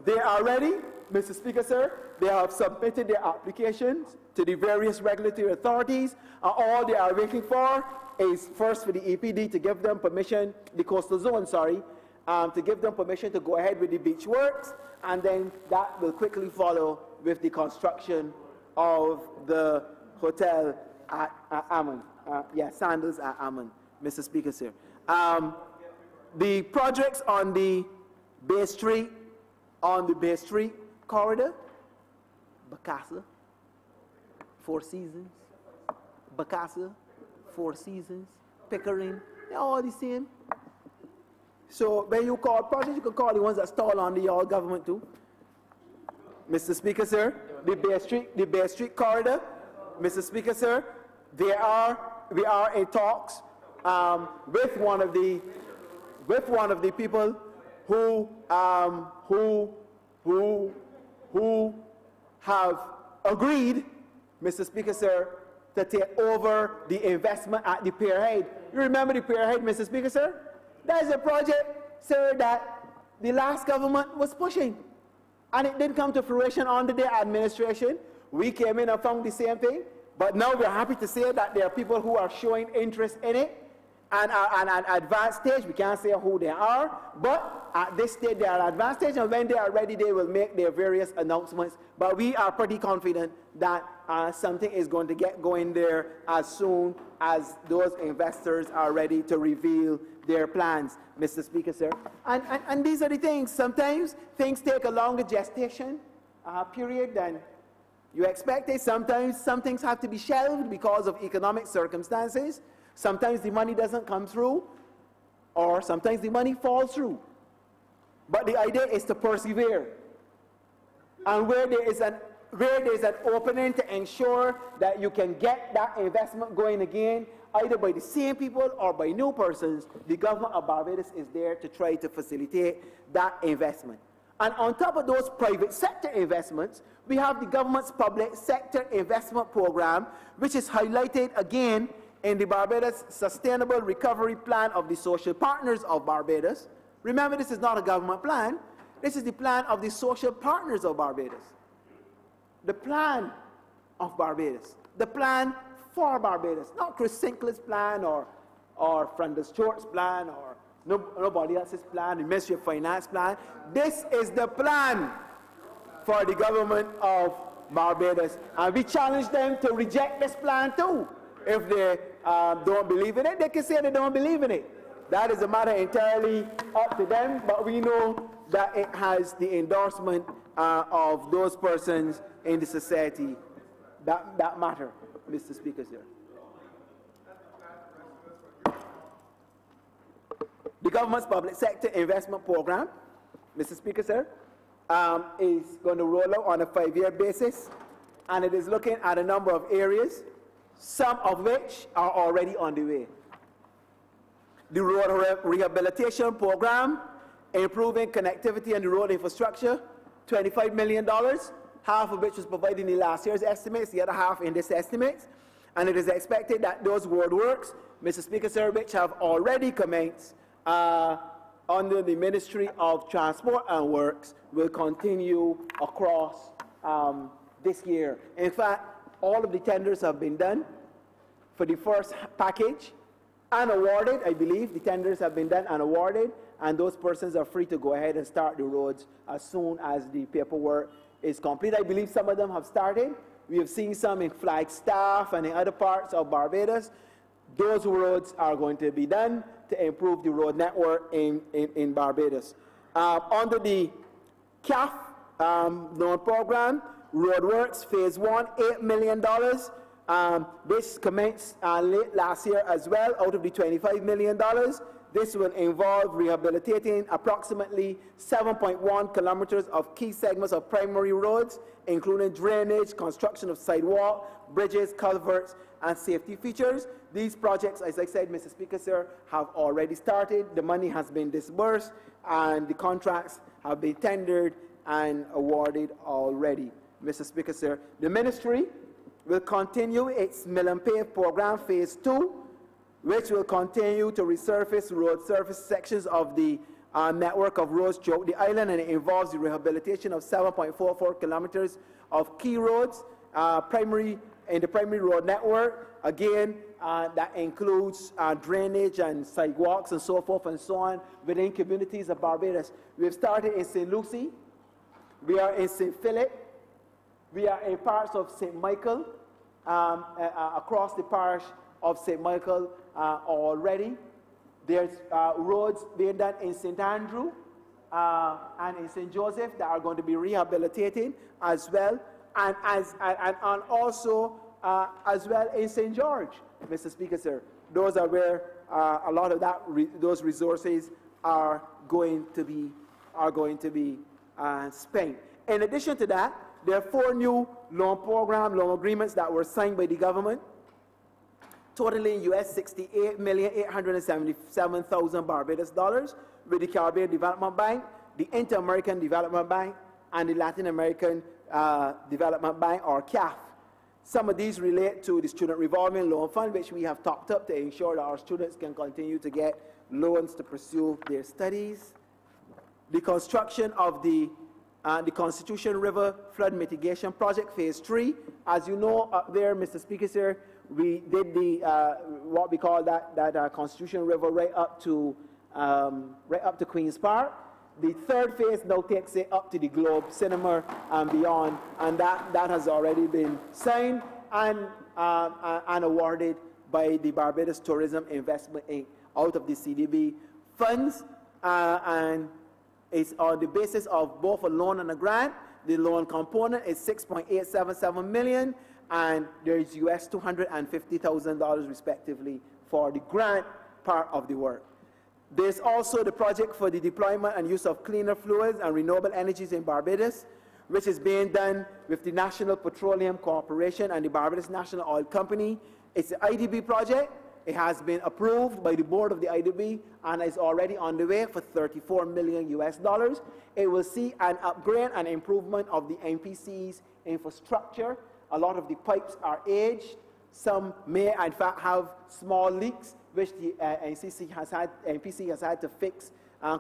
They are ready, Mr. Speaker, sir. They have submitted their applications to the various regulatory authorities, and all they are waiting for is first for the EPD to give them permission, the coastal zone, sorry, to give them permission to go ahead with the beach works, and then that will quickly follow with the construction of the hotel at Ammon. Sandals at Ammon, Mr. Speaker, sir. The projects on the Bay Street, corridor, Bacasa, Four Seasons, Bacasa, Four Seasons, Pickering, they're all the same. So when you call projects, you can call the ones that stall on the all government too. Mr. Speaker, sir, the Bay Street corridor, Mr. Speaker, sir, we are in talks with one of the people who have agreed, Mr. Speaker, sir, to take over the investment at the Pierhead. You remember the Pierhead, Mr. Speaker, sir? That is a project, sir, that the last government was pushing. And it didn't come to fruition under their administration. We came in and found the same thing. But now we're happy to say that there are people who are showing interest in it and are at an advanced stage. We can't say who they are, but at this stage they are at advanced stage, and when they are ready, they will make their various announcements. But we are pretty confident that something is going to get going there as soon as those investors are ready to reveal their plans, Mr. Speaker, sir. And these are the things. Sometimes things take a longer gestation period than you expected. Sometimes some things have to be shelved because of economic circumstances. Sometimes the money doesn't come through, or sometimes the money falls through. But the idea is to persevere. And where there is an opening to ensure that you can get that investment going again, either by the same people or by new persons, the government of Barbados is there to try to facilitate that investment. And on top of those private sector investments, we have the government's public sector investment program, which is highlighted again in the Barbados Sustainable Recovery Plan of the Social Partners of Barbados. Remember, this is not a government plan. This is the plan of the social partners of Barbados. The plan of Barbados. The plan for Barbados. Not Chris Sinckler's plan or Francis Stewart's plan or nobody else's plan, the Ministry of Finance plan. This is the plan for the government of Barbados. And we challenge them to reject this plan too. If they don't believe in it, they can say they don't believe in it. That is a matter entirely up to them, but we know that it has the endorsement of those persons in the society that matter, Mr. Speaker, sir. The government's public sector investment program, Mr. Speaker, sir, is going to roll out on a 5-year basis, and it is looking at a number of areas, some of which are already on the way. The road rehabilitation program, improving connectivity and the road infrastructure, $25 million, half of which was provided in the last year's estimates, the other half in this estimate. And it is expected that those road works, Mr. Speaker, sir, which have already commenced, under the Ministry of Transport and Works will continue across this year. In fact, all of the tenders have been done for the first package and awarded. I believe the tenders have been done and awarded, and those persons are free to go ahead and start the roads as soon as the paperwork is complete. I believe some of them have started. We have seen some in Flagstaff and in other parts of Barbados. Those roads are going to be done to improve the road network in Barbados. Under the CAF loan program, Roadworks Phase 1, $8 million. This commenced late last year as well, out of the $25 million. This will involve rehabilitating approximately 7.1 kilometers of key segments of primary roads, including drainage, construction of sidewalk, bridges, culverts, and safety features. These projects, as I said, Mr. Speaker, sir, have already started. The money has been disbursed, and the contracts have been tendered and awarded already. Mr. Speaker, sir, the ministry will continue its Mill and Pave program Phase 2, which will continue to resurface road surface sections of the network of roads throughout the island, and it involves the rehabilitation of 7.44 kilometers of key roads in the primary road network. Again, that includes drainage and sidewalks and so forth and so on within communities of Barbados. We've started in St. Lucie, we are in St. Philip, we are in parts of St. Michael, across the parish of St. Michael already. There's roads being done in St. Andrew and in St. Joseph that are going to be rehabilitated as well, and also as well in St. George, Mr. Speaker, sir. Those are where a lot of those resources are going to be spent. In addition to that, there are 4 new loan agreements that were signed by the government, totaling US $68,877,000 Barbados dollars with the Caribbean Development Bank, the Inter-American Development Bank, and the Latin American Development Bank, or CAF. Some of these relate to the Student Revolving Loan Fund, which we have topped up to ensure that our students can continue to get loans to pursue their studies. The construction of the Constitution River Flood Mitigation Project, Phase 3. As you know, up there, Mr. Speaker, sir, we did what we call that Constitution River right up to Queen's Park. The third phase now takes it up to the Globe Cinema and beyond, and that has already been signed and awarded by the Barbados Tourism Investment Inc. out of the CDB funds, and it's on the basis of both a loan and a grant. The loan component is $6.877 million, and there is US $250,000 respectively for the grant part of the work. There's also the project for the deployment and use of cleaner fluids and renewable energies in Barbados, which is being done with the National Petroleum Corporation and the Barbados National Oil Company. It's an IDB project. It has been approved by the board of the IDB and is already on the way for $34 million US dollars. It will see an upgrade and improvement of the NPC's infrastructure. A lot of the pipes are aged. Some may, in fact, have small leaks, which the NPC has had to fix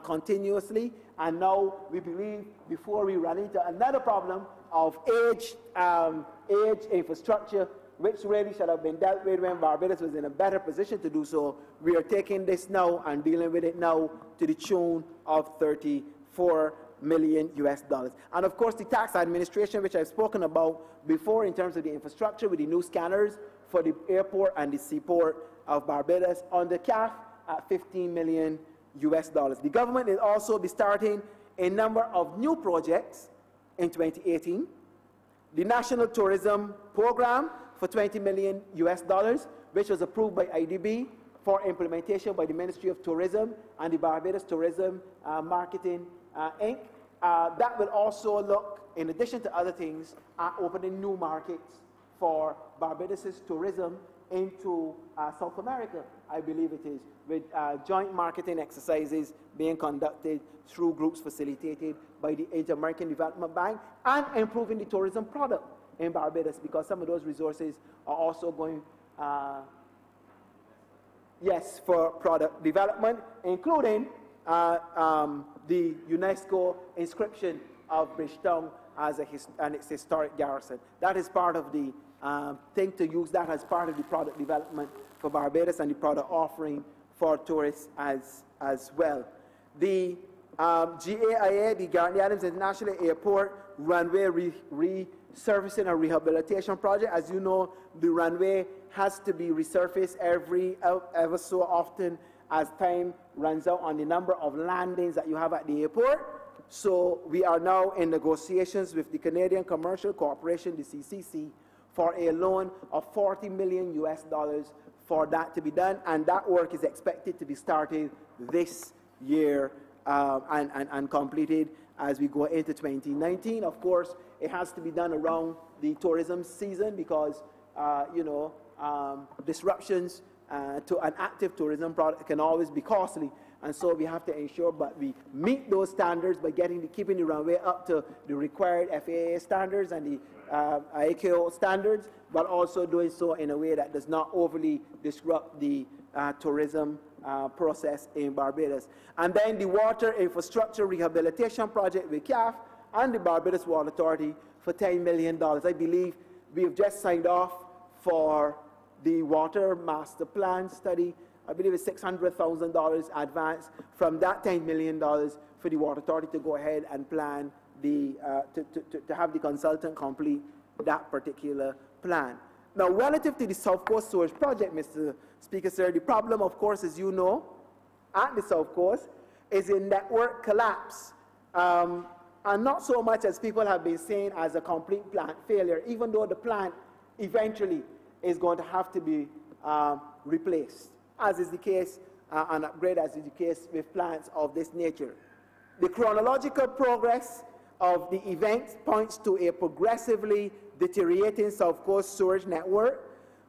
continuously. And now we believe, before we run into another problem of aged infrastructure, which really should have been dealt with when Barbados was in a better position to do so, we are taking this now and dealing with it now to the tune of $34 million US dollars. And of course, the tax administration, which I've spoken about before in terms of the infrastructure with the new scanners for the airport and the seaport of Barbados, on the CAF at $15 million US dollars. The government will also be starting a number of new projects in 2018. The National Tourism Program for $20 million US dollars, which was approved by IDB for implementation by the Ministry of Tourism and the Barbados Tourism Marketing Inc. That will also look, in addition to other things, at opening new markets for Barbados' tourism into South America, I believe it is, with joint marketing exercises being conducted through groups facilitated by the Inter-American Development Bank, and improving the tourism product in Barbados, because some of those resources are also going, yes, for product development, including the UNESCO inscription of Bridgetown as and its historic garrison. That is part of the thing to use that as part of the product development for Barbados and the product offering for tourists as well. The GAIA, the Garden Adams International Airport runway resurfacing and rehabilitation project. As you know, the runway has to be resurfaced ever so often as time runs out on the number of landings that you have at the airport. So we are now in negotiations with the Canadian Commercial Corporation, the CCC, for a loan of $40 million for that to be done, and that work is expected to be started this year and completed as we go into 2019. Of course, it has to be done around the tourism season because, disruptions to an active tourism product can always be costly. And so we have to ensure that we meet those standards by keeping the runway up to the required FAA standards and the ICAO standards, but also doing so in a way that does not overly disrupt the tourism process in Barbados. And then the water infrastructure rehabilitation project with CAF and the Barbados Water Authority for $10 million. I believe we have just signed off for the water master plan study. I believe it's $600,000 advance from that $10 million for the Water Authority to go ahead and plan to have the consultant complete that particular plan. Now, relative to the South Coast Sewage Project, Mr. Speaker, sir, the problem, of course, as you know, at the South Coast is a network collapse. And not so much as people have been saying as a complete plant failure, even though the plant eventually is going to have to be replaced, as is the case, and upgrade as is the case with plants of this nature. The chronological progress of the event points to a progressively deteriorating South Coast sewage network,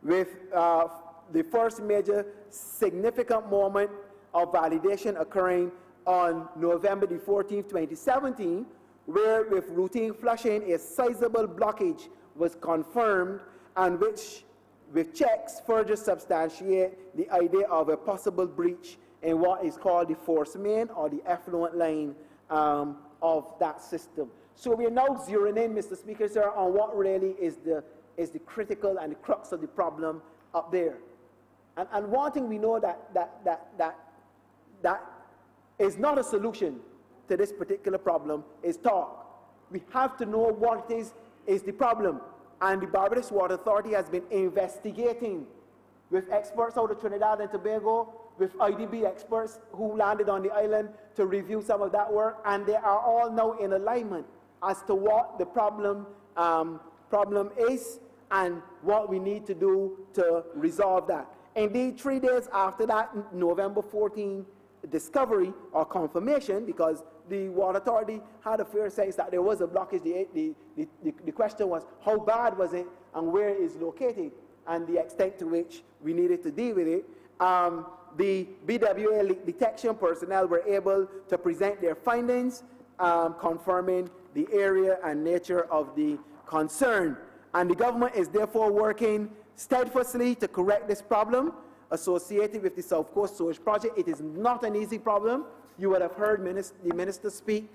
with the first major significant moment of validation occurring on November the 14th, 2017, where with routine flushing, a sizable blockage was confirmed, and which with checks further substantiate the idea of a possible breach in what is called the force main or the effluent line of that system. So we are now zeroing in, Mr. Speaker, sir, on what really is the critical and the crux of the problem up there. And one thing we know that is not a solution to this particular problem is talk. We have to know what it is the problem. And the Barbados Water Authority has been investigating with experts out of Trinidad and Tobago, with IDB experts who landed on the island to review some of that work, and they are all now in alignment as to what the problem is and what we need to do to resolve that. Indeed, 3 days after that November 14 discovery or confirmation, because the Water Authority had a fair sense that there was a blockage, the question was how bad was it and where it is located and the extent to which we needed to deal with it. The BWA leak detection personnel were able to present their findings, confirming the area and nature of the concern. And the government is therefore working steadfastly to correct this problem associated with the South Coast Sewage Project. It is not an easy problem. You would have heard the minister speak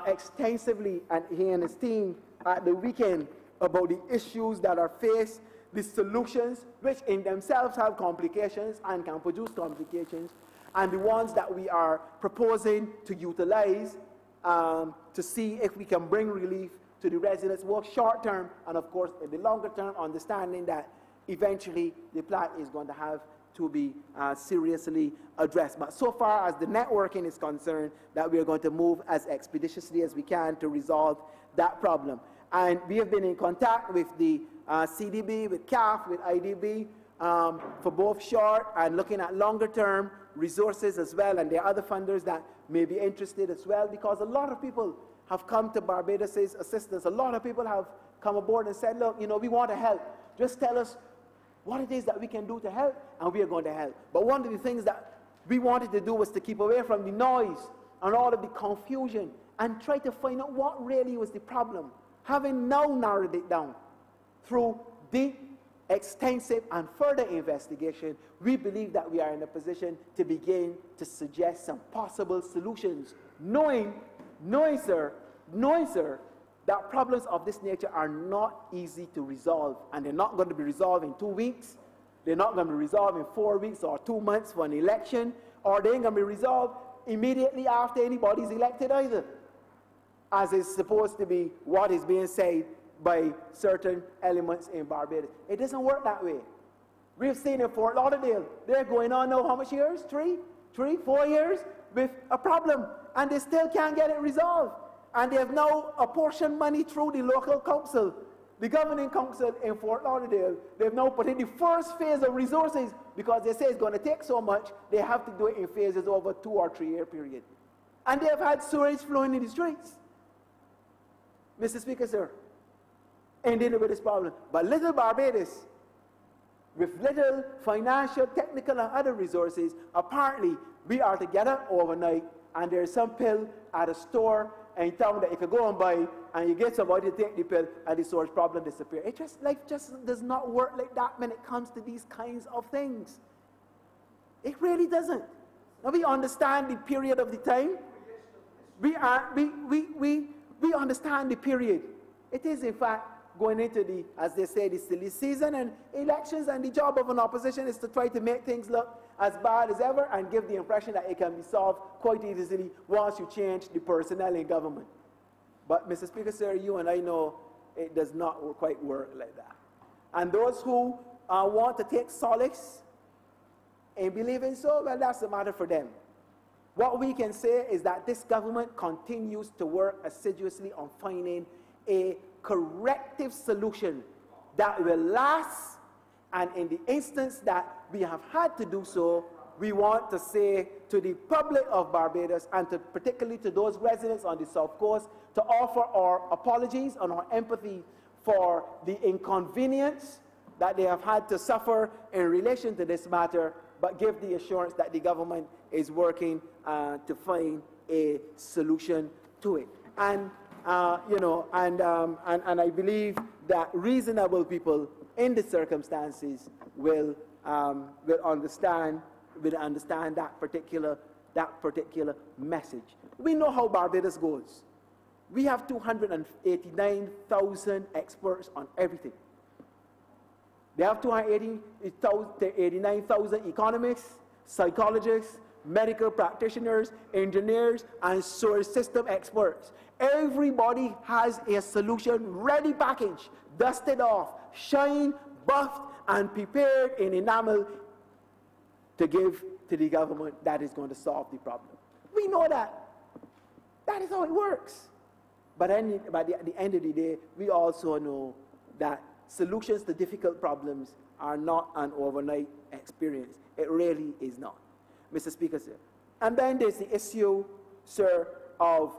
extensively, and he and his team at the weekend, about the issues that are faced, the solutions, which in themselves have complications and can produce complications, and the ones that we are proposing to utilize to see if we can bring relief to the residents, both short term and, of course, in the longer term, understanding that eventually the plant is going to have to be seriously addressed. But so far as the networking is concerned, that we are going to move as expeditiously as we can to resolve that problem. And we have been in contact with the CDB, with CAF, with IDB, for both short and looking at longer term resources as well. And there are other funders that may be interested as well, because a lot of people have come to Barbados' assistance. A lot of people have come aboard and said, look, we want to help. Just tell us what it is that we can do to help, and we are going to help. But one of the things that we wanted to do was to keep away from the noise and all of the confusion and try to find out what really was the problem. Having now narrowed it down through deep extensive and further investigation, we believe that we are in a position to begin to suggest some possible solutions, knowing, sir, that problems of this nature are not easy to resolve, and they're not going to be resolved in 2 weeks. They're not going to be resolved in 4 weeks or 2 months for an election, or they ain't going to be resolved immediately after anybody's elected either, as is supposed to be what is being said by certain elements in Barbados. It doesn't work that way. We've seen in Fort Lauderdale, they're going on now how much years? 4 years with a problem, and they still can't get it resolved. And they have now apportioned money through the local council, the governing council in Fort Lauderdale. They've now put in the first phase of resources because they say it's going to take so much, they have to do it in phases over a 2 or 3 year period. And they have had sewage flowing in the streets. Mr. Speaker, sir, in dealing with this problem. But little Barbados, with little financial, technical, and other resources, apparently we are together overnight, and there's some pill at a store in town that you can go and buy, and you get somebody to take the pill, and the sewage problem disappears. Life just does not work like that when it comes to these kinds of things. It really doesn't. Now we understand the period of the time. We understand the period. It is, in fact, going into the, as they say, the silly season and elections, and the job of an opposition is to try to make things look as bad as ever and give the impression that it can be solved quite easily once you change the personnel in government. But, Mr. Speaker, sir, you and I know it does not quite work like that. And those who want to take solace in believing so, well, that's a matter for them. What we can say is that this government continues to work assiduously on finding a corrective solution that will last, and in the instance that we have had to do so, we want to say to the public of Barbados, and particularly to those residents on the South Coast, to offer our apologies and our empathy for the inconvenience that they have had to suffer in relation to this matter, but give the assurance that the government is working to find a solution to it. And and I believe that reasonable people in the circumstances will understand that particular message. We know how Barbados goes. We have 289,000 experts on everything. They have 289,000 economists, psychologists, medical practitioners, engineers, and sewer system experts. Everybody has a solution ready packaged, dusted off, shined, buffed, and prepared in enamel to give to the government that is going to solve the problem. We know that. That is how it works. But at the end of the day, we also know that solutions to difficult problems are not an overnight experience. It really is not, Mr. Speaker, sir. And then there's the issue, sir, of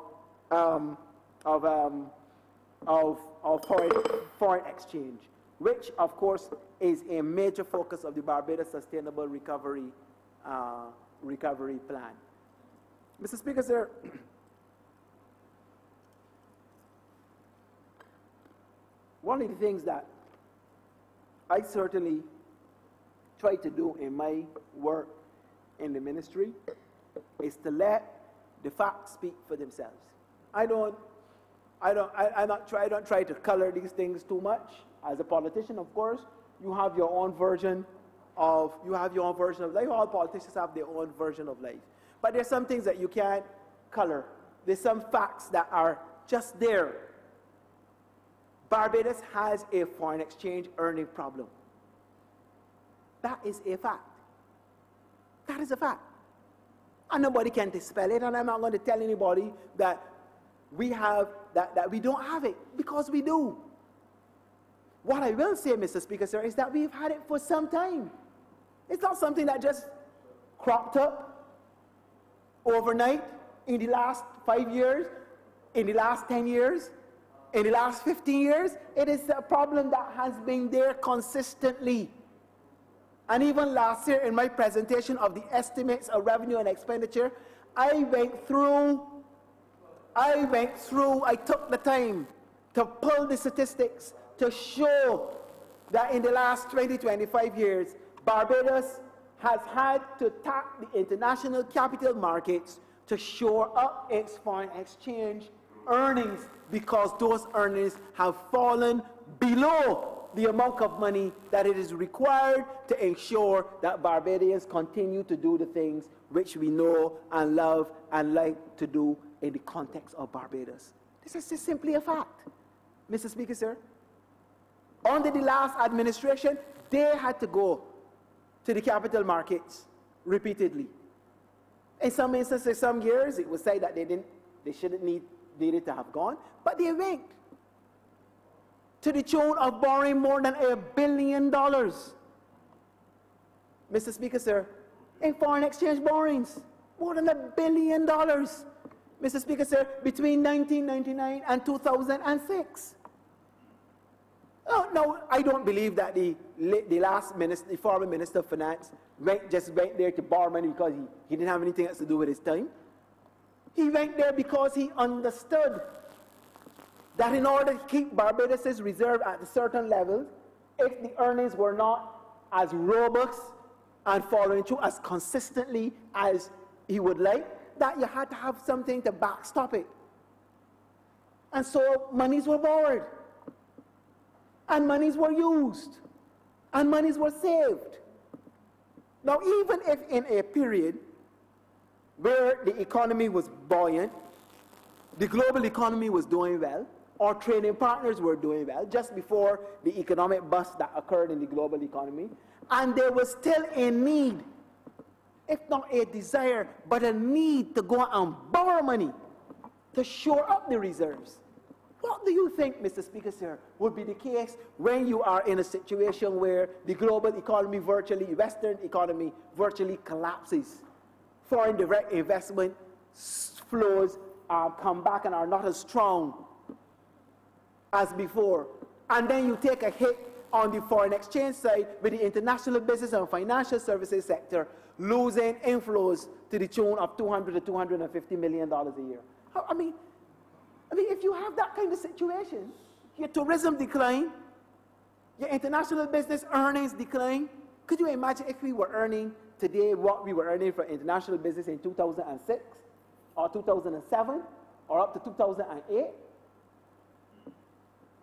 foreign exchange, which, of course, is a major focus of the Barbados Sustainable Recovery Plan. Mr. Speaker, sir, one of the things that I certainly try to do in my work in the ministry is to let the facts speak for themselves. I don't try to color these things too much. As a politician, of course, you have your own version of life. All politicians have their own version of life. But there's some things that you can't color. There's some facts that are just there. Barbados has a foreign exchange earning problem. That is a fact. That is a fact. And nobody can dispel it, and I'm not going to tell anybody that we don't have it, because we do. What I will say, Mr. Speaker, sir, is that we've had it for some time. It's not something that just cropped up overnight in the last 5 years, in the last 10 years, in the last 15 years. It is a problem that has been there consistently. And even last year, in my presentation of the estimates of revenue and expenditure, I took the time to pull the statistics to show that in the last 20, 25 years, Barbados has had to tap the international capital markets to shore up its foreign exchange earnings, because those earnings have fallen below the amount of money that it is required to ensure that Barbadians continue to do the things which we know and love and like to do in the context of Barbados. This is just simply a fact, Mr. Speaker, sir. Under the last administration, they had to go to the capital markets repeatedly. In some instances, some years, it was said that they shouldn't needed to have gone, but they went to the tune of borrowing more than $1 billion, Mr. Speaker, sir, in foreign exchange borrowings, more than $1 billion, Mr. Speaker, sir, between 1999 and 2006. Oh, no, I don't believe that the last minister, the former Minister of Finance, just went there to borrow money because he didn't have anything else to do with his time. He went there because he understood that in order to keep Barbados' reserve at a certain level, if the earnings were not as robust and following through as consistently as he would like, that you had to have something to backstop it. And so monies were borrowed, and monies were used, and monies were saved. Now, even if in a period where the economy was buoyant, the global economy was doing well, our trading partners were doing well, just before the economic bust that occurred in the global economy, and there was still a need, if not a desire, but a need to go and borrow money to shore up the reserves. What do you think, Mr. Speaker, sir, would be the case when you are in a situation where the global economy virtually, Western economy virtually collapses? Foreign direct investment flows come back and are not as strong as before. And then you take a hit on the foreign exchange side with the international business and financial services sector losing inflows to the tune of $200 to $250 million a year. I mean, if you have that kind of situation, your tourism decline, your international business earnings decline. Could you imagine if we were earning today what we were earning for international business in 2006 or 2007 or up to 2008?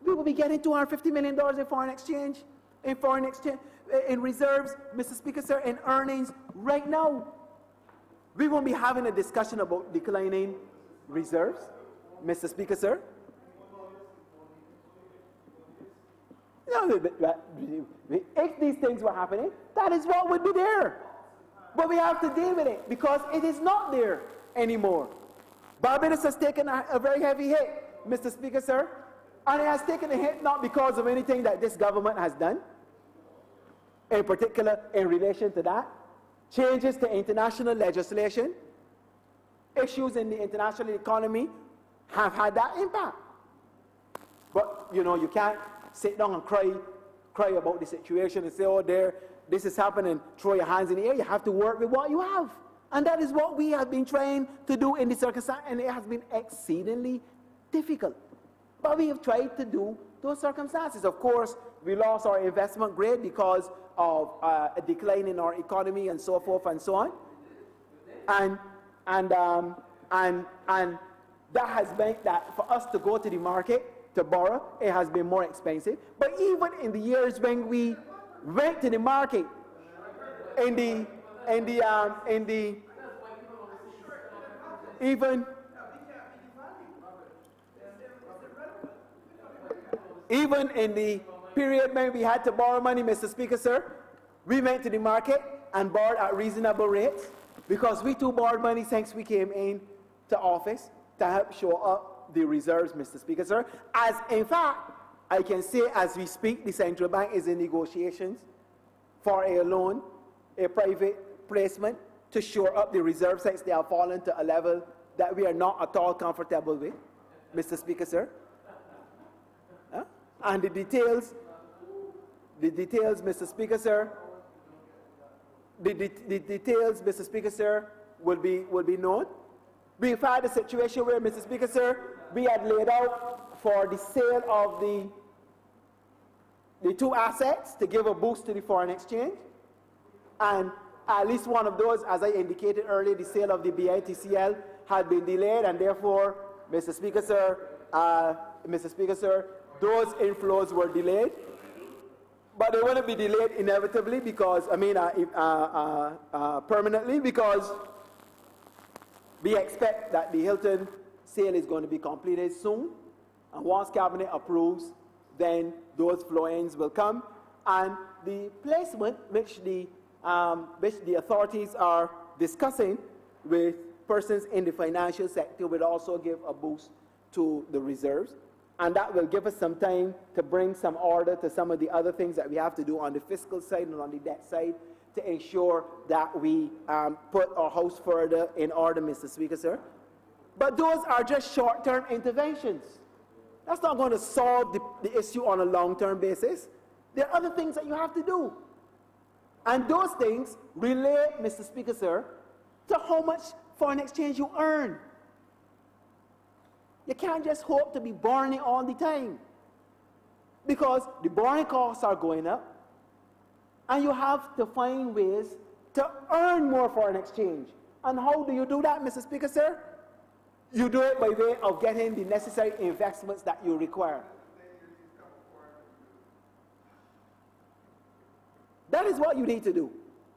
We will be getting $250 million in foreign exchange, in reserves, Mr. Speaker, sir, in earnings right now. We won't be having a discussion about declining reserves, Mr. Speaker, sir. No, if these things were happening, that is what would be there. But we have to deal with it because it is not there anymore. Barbados has taken a very heavy hit, Mr. Speaker, sir. And it has taken a hit not because of anything that this government has done, in particular in relation to that. Changes to international legislation, issues in the international economy have had that impact. But, you know, you can't sit down and cry about the situation and say, oh, this is happening, throw your hands in the air. You have to work with what you have. And that is what we have been trying to do in the circumstance, and it has been exceedingly difficult. But we have tried to do those circumstances. Of course, we lost our investment grade because of a decline in our economy and so forth and so on. And that has meant that for us to go to the market to borrow, it has been more expensive. But even in the years when we went to the market, even in the period when we had to borrow money, Mr. Speaker, sir, we went to the market and borrowed at reasonable rates because we too borrowed money since we came in to office to help show up the reserves, Mr. Speaker, sir. As in fact, I can say as we speak, the central bank is in negotiations for a loan, a private placement, to shore up the reserves since they have fallen to a level that we are not at all comfortable with, Mr. Speaker, sir. And the details, Mr. Speaker, sir, the details, Mr. Speaker, sir, will be known. We've had a situation where, Mr. Speaker, sir, we had laid out for the sale of the two assets to give a boost to the foreign exchange. And at least one of those, as I indicated earlier, the sale of the BITCL had been delayed, and therefore, Mr. Speaker, sir, those inflows were delayed. But they wouldn't be delayed inevitably because, permanently, because we expect that the Hilton sale is going to be completed soon. And once Cabinet approves, then those flow-ins will come. And the placement which the authorities are discussing with persons in the financial sector will also give a boost to the reserves. And that will give us some time to bring some order to some of the other things that we have to do on the fiscal side and on the debt side to ensure that we put our house further in order, Mr. Speaker, sir. But those are just short-term interventions. That's not going to solve the issue on a long-term basis. There are other things that you have to do. And those things relate, Mr. Speaker, sir, to how much foreign exchange you earn. You can't just hope to be borrowing all the time, because the borrowing costs are going up, and you have to find ways to earn more foreign exchange. And how do you do that, Mr. Speaker, sir? You do it by way of getting the necessary investments that you require. That is what you need to do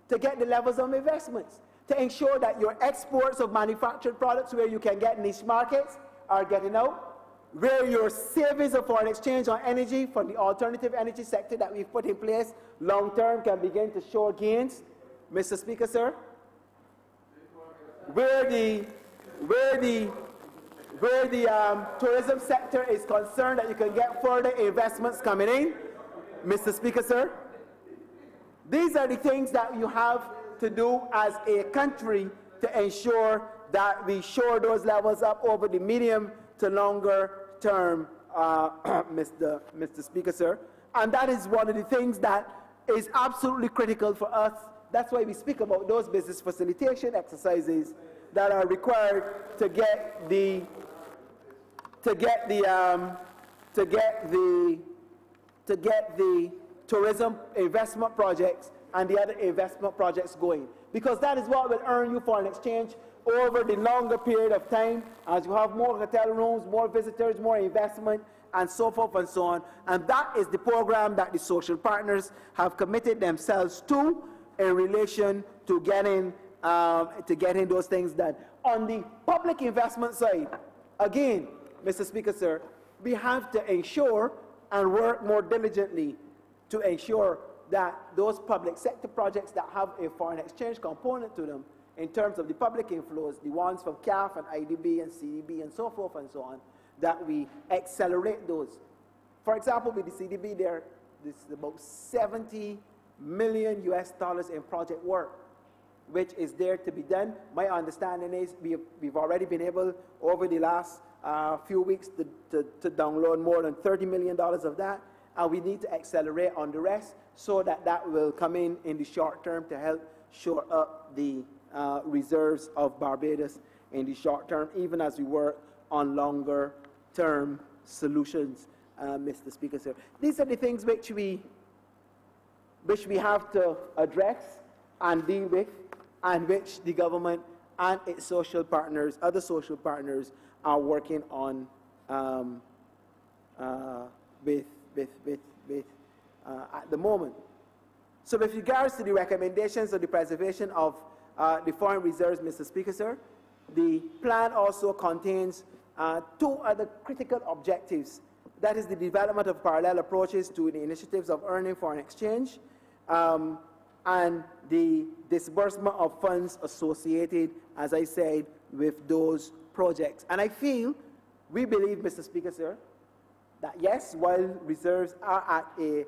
to get the levels of investments, to ensure that your exports of manufactured products where you can get niche markets are getting out, where your savings of foreign exchange on energy from the alternative energy sector that we've put in place long-term can begin to show gains, Mr. Speaker, sir. Where the tourism sector is concerned, that you can get further investments coming in, Mr. Speaker, sir. These are the things that you have to do as a country to ensure that we shore those levels up over the medium to longer term, Mr. Speaker, sir. And that is one of the things that is absolutely critical for us. That's why we speak about those business facilitation exercises that are required to get the tourism investment projects and the other investment projects going. Because that is what will earn you foreign exchange over the longer period of time, as you have more hotel rooms, more visitors, more investment, and so forth and so on. And that is the program that the social partners have committed themselves to in relation to getting those things done. On the public investment side, again, Mr. Speaker, sir, we have to ensure and work more diligently to ensure that those public sector projects that have a foreign exchange component to them, in terms of the public inflows, the ones from CAF and IDB and CDB and so forth and so on, that we accelerate those. For example, with the CDB, this is about $70 million in project work, which is there to be done. My understanding is we've already been able, over the last few weeks, to download more than $30 million of that, and we need to accelerate on the rest so that that will come in the short term to help shore up the reserves of Barbados in the short term, even as we work on longer term solutions, Mr. Speaker, sir. These are the things which we have to address and deal with, and which the government and its social partners, other social partners, are working on at the moment. So with regards to the recommendations of the preservation of the foreign reserves, Mr. Speaker, sir, the plan also contains two other critical objectives. That is the development of parallel approaches to the initiatives of earning foreign exchange, and the disbursement of funds associated, as I said, with those projects. And we believe, Mr. Speaker, sir, that yes, while reserves are at a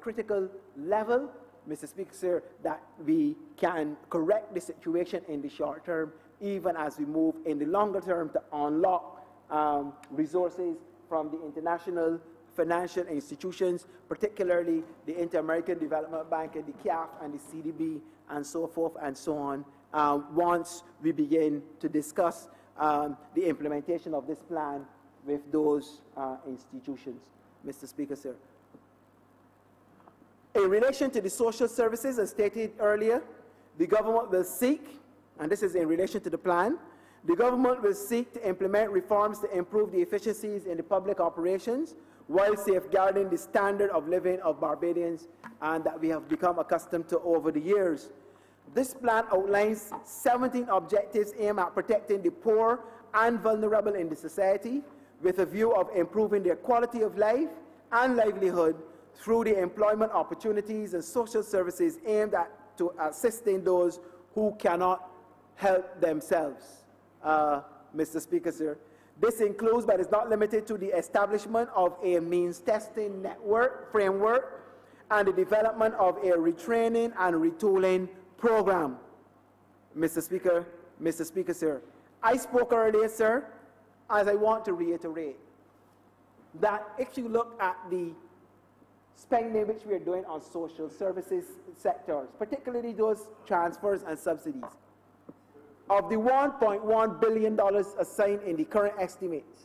critical level, Mr. Speaker, sir, that we can correct the situation in the short term, even as we move in the longer term to unlock resources from the international financial institutions, particularly the Inter-American Development Bank and the CAF and the CDB and so forth and so on, once we begin to discuss the implementation of this plan with those institutions, Mr. Speaker, sir. In relation to the social services, as stated earlier, the government will seek, and this is in relation to the plan, the government will seek to implement reforms to improve the efficiencies in the public operations while safeguarding the standard of living of Barbadians and that we have become accustomed to over the years. This plan outlines 17 objectives aimed at protecting the poor and vulnerable in the society with a view of improving their quality of life and livelihood through the employment opportunities and social services aimed at assisting those who cannot help themselves. Mr. Speaker, sir. This includes, but is not limited to, the establishment of a means testing network framework and the development of a retraining and retooling program. Mr. Speaker, sir. I spoke earlier, sir, as I want to reiterate, that if you look at the spending which we are doing on social services sectors, particularly those transfers and subsidies, of the $1.1 billion assigned in the current estimates,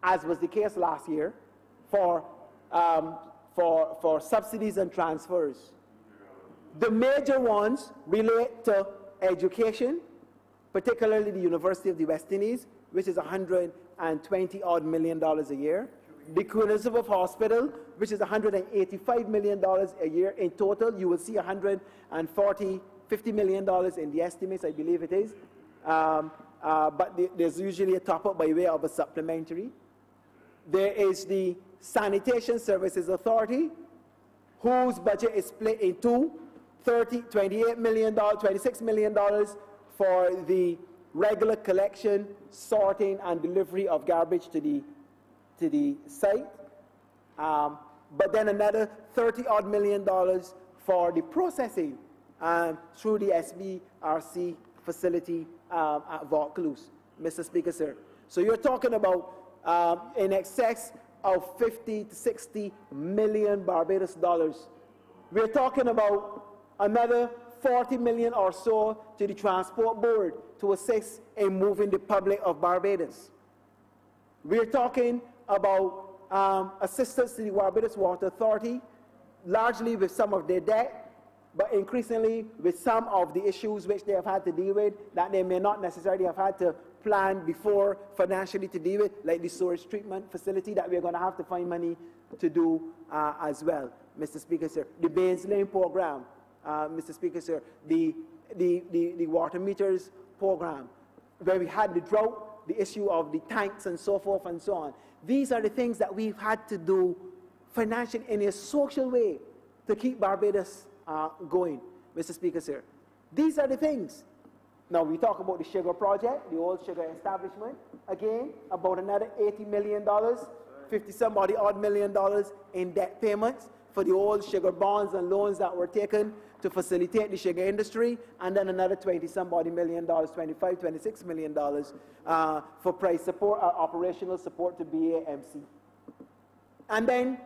as was the case last year, for subsidies and transfers, the major ones relate to education, particularly the University of the West Indies, which is $120-odd million a year. The Queen Elizabeth Hospital, which is $185 million a year in total. You will see $50 million in the estimates, I believe it is. But there's usually a top-up by way of a supplementary. There is the Sanitation Services Authority, whose budget is split in two, $28 million, $26 million for the regular collection, sorting, and delivery of garbage to the site. But then another $30-odd million for the processing through the SBRC facility at Vaucluse, Mr. Speaker, sir. So you're talking about in excess of 50 to 60 million Barbados dollars. We're talking about another 40 million or so to the Transport Board to assist in moving the public of Barbados. We're talking about assistance to the Barbados Water Authority, largely with some of their debt, but increasingly with some of the issues which they have had to deal with that they may not necessarily have had to plan before financially to deal with, like the sewage treatment facility that we're going to have to find money to do as well, Mr. Speaker, sir. The Baines Lane program, Mr. Speaker, sir. The water meters program, where we had the drought, the issue of the tanks and so forth and so on. These are the things that we've had to do financially in a social way to keep Barbados going, Mr. Speaker, sir. These are the things. Now, we talk about the sugar project, the old sugar establishment, again, about another $80 million, 50-some-odd million dollars in debt payments for the old sugar bonds and loans that were taken to facilitate the sugar industry, and then another 20-some-odd million dollars, $26 million for price support, operational support to BAMC. And then,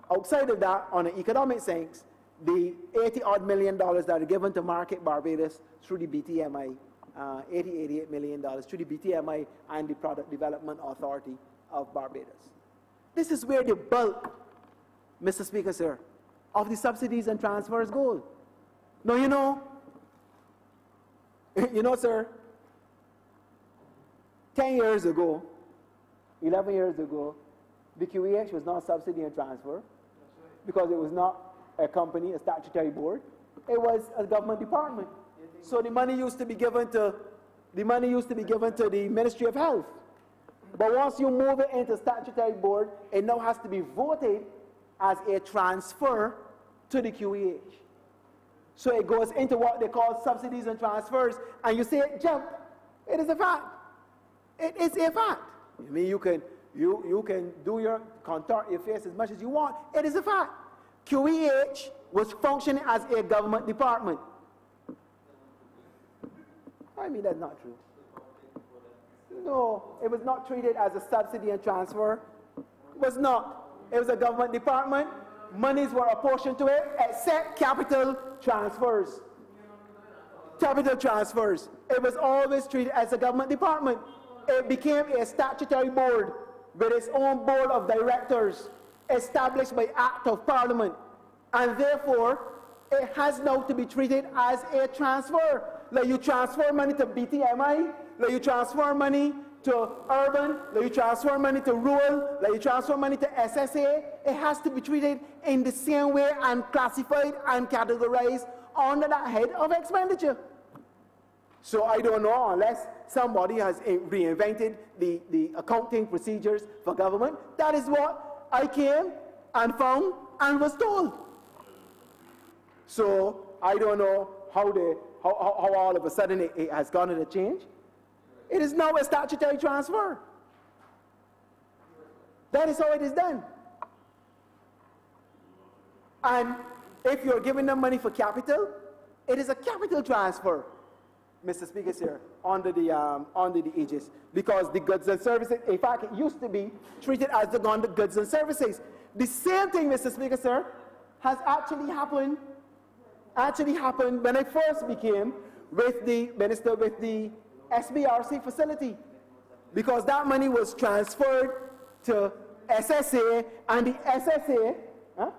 outside of that, on an economic sense, the $80-odd million that are given to Market Barbados through the BTMI, $88 million through the BTMI and the Product Development Authority of Barbados. This is where the bulk, Mr. Speaker, sir, of the subsidies and transfers go. Now, you know, sir, 10 years ago, 11 years ago, the QEH was not subsidy and transfer because it was not a company, a statutory board. It was a government department. So the money used to be given to the Ministry of Health. But once you move it into statutory board, it now has to be voted as a transfer to the QEH. So it goes into what they call subsidies and transfers, and you say it jump. It is a fact. It is a fact. I mean, you can contort your face as much as you want. It is a fact. QEH was functioning as a government department. I mean, that's not true. No, it was not treated as a subsidy and transfer. It was not. It was a government department. Monies were apportioned to it, except capital transfers. Capital transfers. It was always treated as a government department. It became a statutory board with its own board of directors, established by Act of Parliament. And therefore, it has now to be treated as a transfer. Like you transfer money to BTMI, like you transfer money to urban, like you transfer money to rural, like you transfer money to SSA. It has to be treated in the same way and classified and categorized under that head of expenditure. So I don't know, unless somebody has reinvented the accounting procedures for government. That is what I came and found and was told. So I don't know how all of a sudden it has gone to change. It is now a statutory transfer. That is how it is done. And if you're giving them money for capital, it is a capital transfer, Mr. Speaker, sir, under the aegis, because the goods and services, in fact, it used to be treated as the goods and services. The same thing, Mr. Speaker, sir, has actually happened when I first became with the minister with the SBRC facility, because that money was transferred to SSA, and the SSA, huh?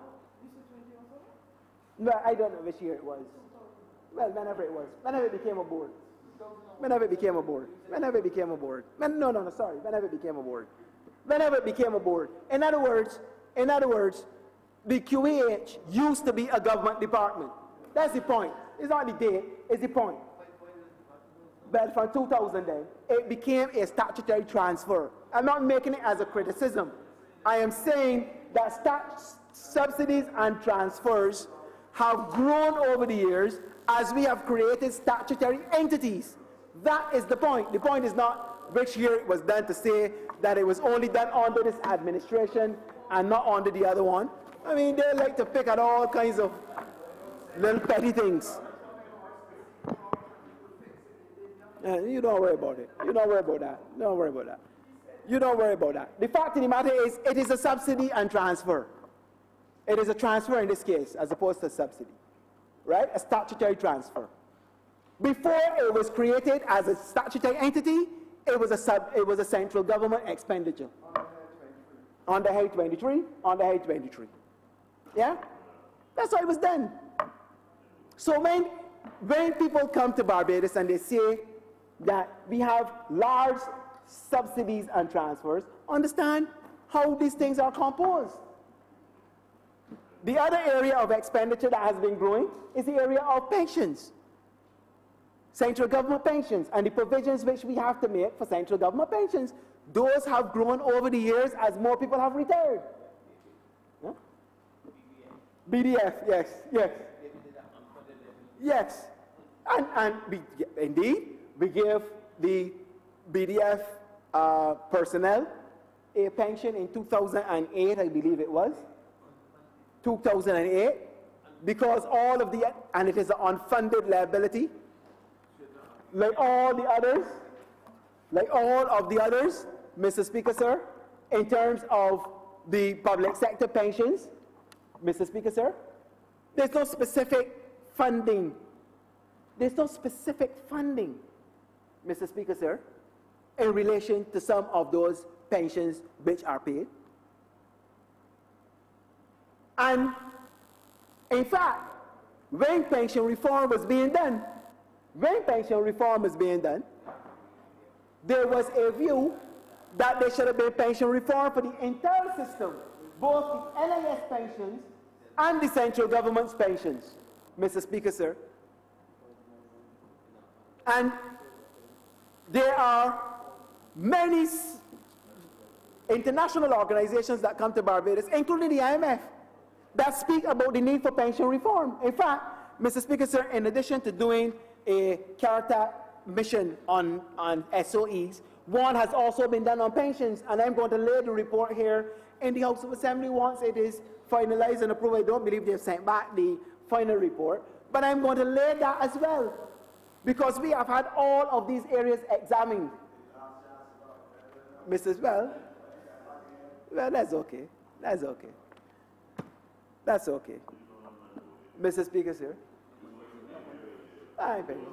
No, I don't know which year it was. Well, whenever it was, whenever it became a board. Whenever it became a board. Whenever it became a board. Sorry, whenever it became a board. Whenever it became a board. In other words, the QAH used to be a government department. That's the point. It's not the date, it's the point. But from 2000 then, it became a statutory transfer. I'm not making it as a criticism. I am saying that subsidies and transfers have grown over the years as we have created statutory entities. That is the point. The point is not which year it was done, to say that it was only done under this administration and not under the other one. I mean, they like to pick at all kinds of little petty things. You don't worry about it. You don't worry about that. Don't worry about that. You don't worry about that. The fact of the matter is, it is a subsidy and transfer. It is a transfer in this case, as opposed to a subsidy, right? A statutory transfer. Before it was created as a statutory entity, it was a central government expenditure. On the head 23, on the head 23. Yeah? That's how it was done. So when people come to Barbados and they say that we have large subsidies and transfers, understand how these things are composed. The other area of expenditure that has been growing is the area of pensions. Central government pensions, and the provisions which we have to make for central government pensions. Those have grown over the years as more people have retired. Huh? BDF, yes, yes. Yes, indeed, we give the BDF personnel a pension in 2008, I believe it was. 2008, because all of the, and it is an unfunded liability, like all of the others, Mr. Speaker, sir, in terms of the public sector pensions, Mr. Speaker, sir, there's no specific funding. There's no specific funding, Mr. Speaker, sir, in relation to some of those pensions which are paid. And in fact, when pension reform was being done, there was a view that there should have been pension reform for the entire system, both the NIS pensions and the central government's pensions, Mr. Speaker, sir. And there are many international organizations that come to Barbados, including the IMF, that speak about the need for pension reform. In fact, Mr. Speaker, sir, in addition to doing a character mission on SOEs, one has also been done on pensions, and I'm going to lay the report here in the House of Assembly once it is finalized and approved. I don't believe they've sent back the final report, but I'm going to lay that as well, because we have had all of these areas examined. Mrs. Well, that's okay. That's okay. That's okay. Mr. Speaker, sir. I beg you.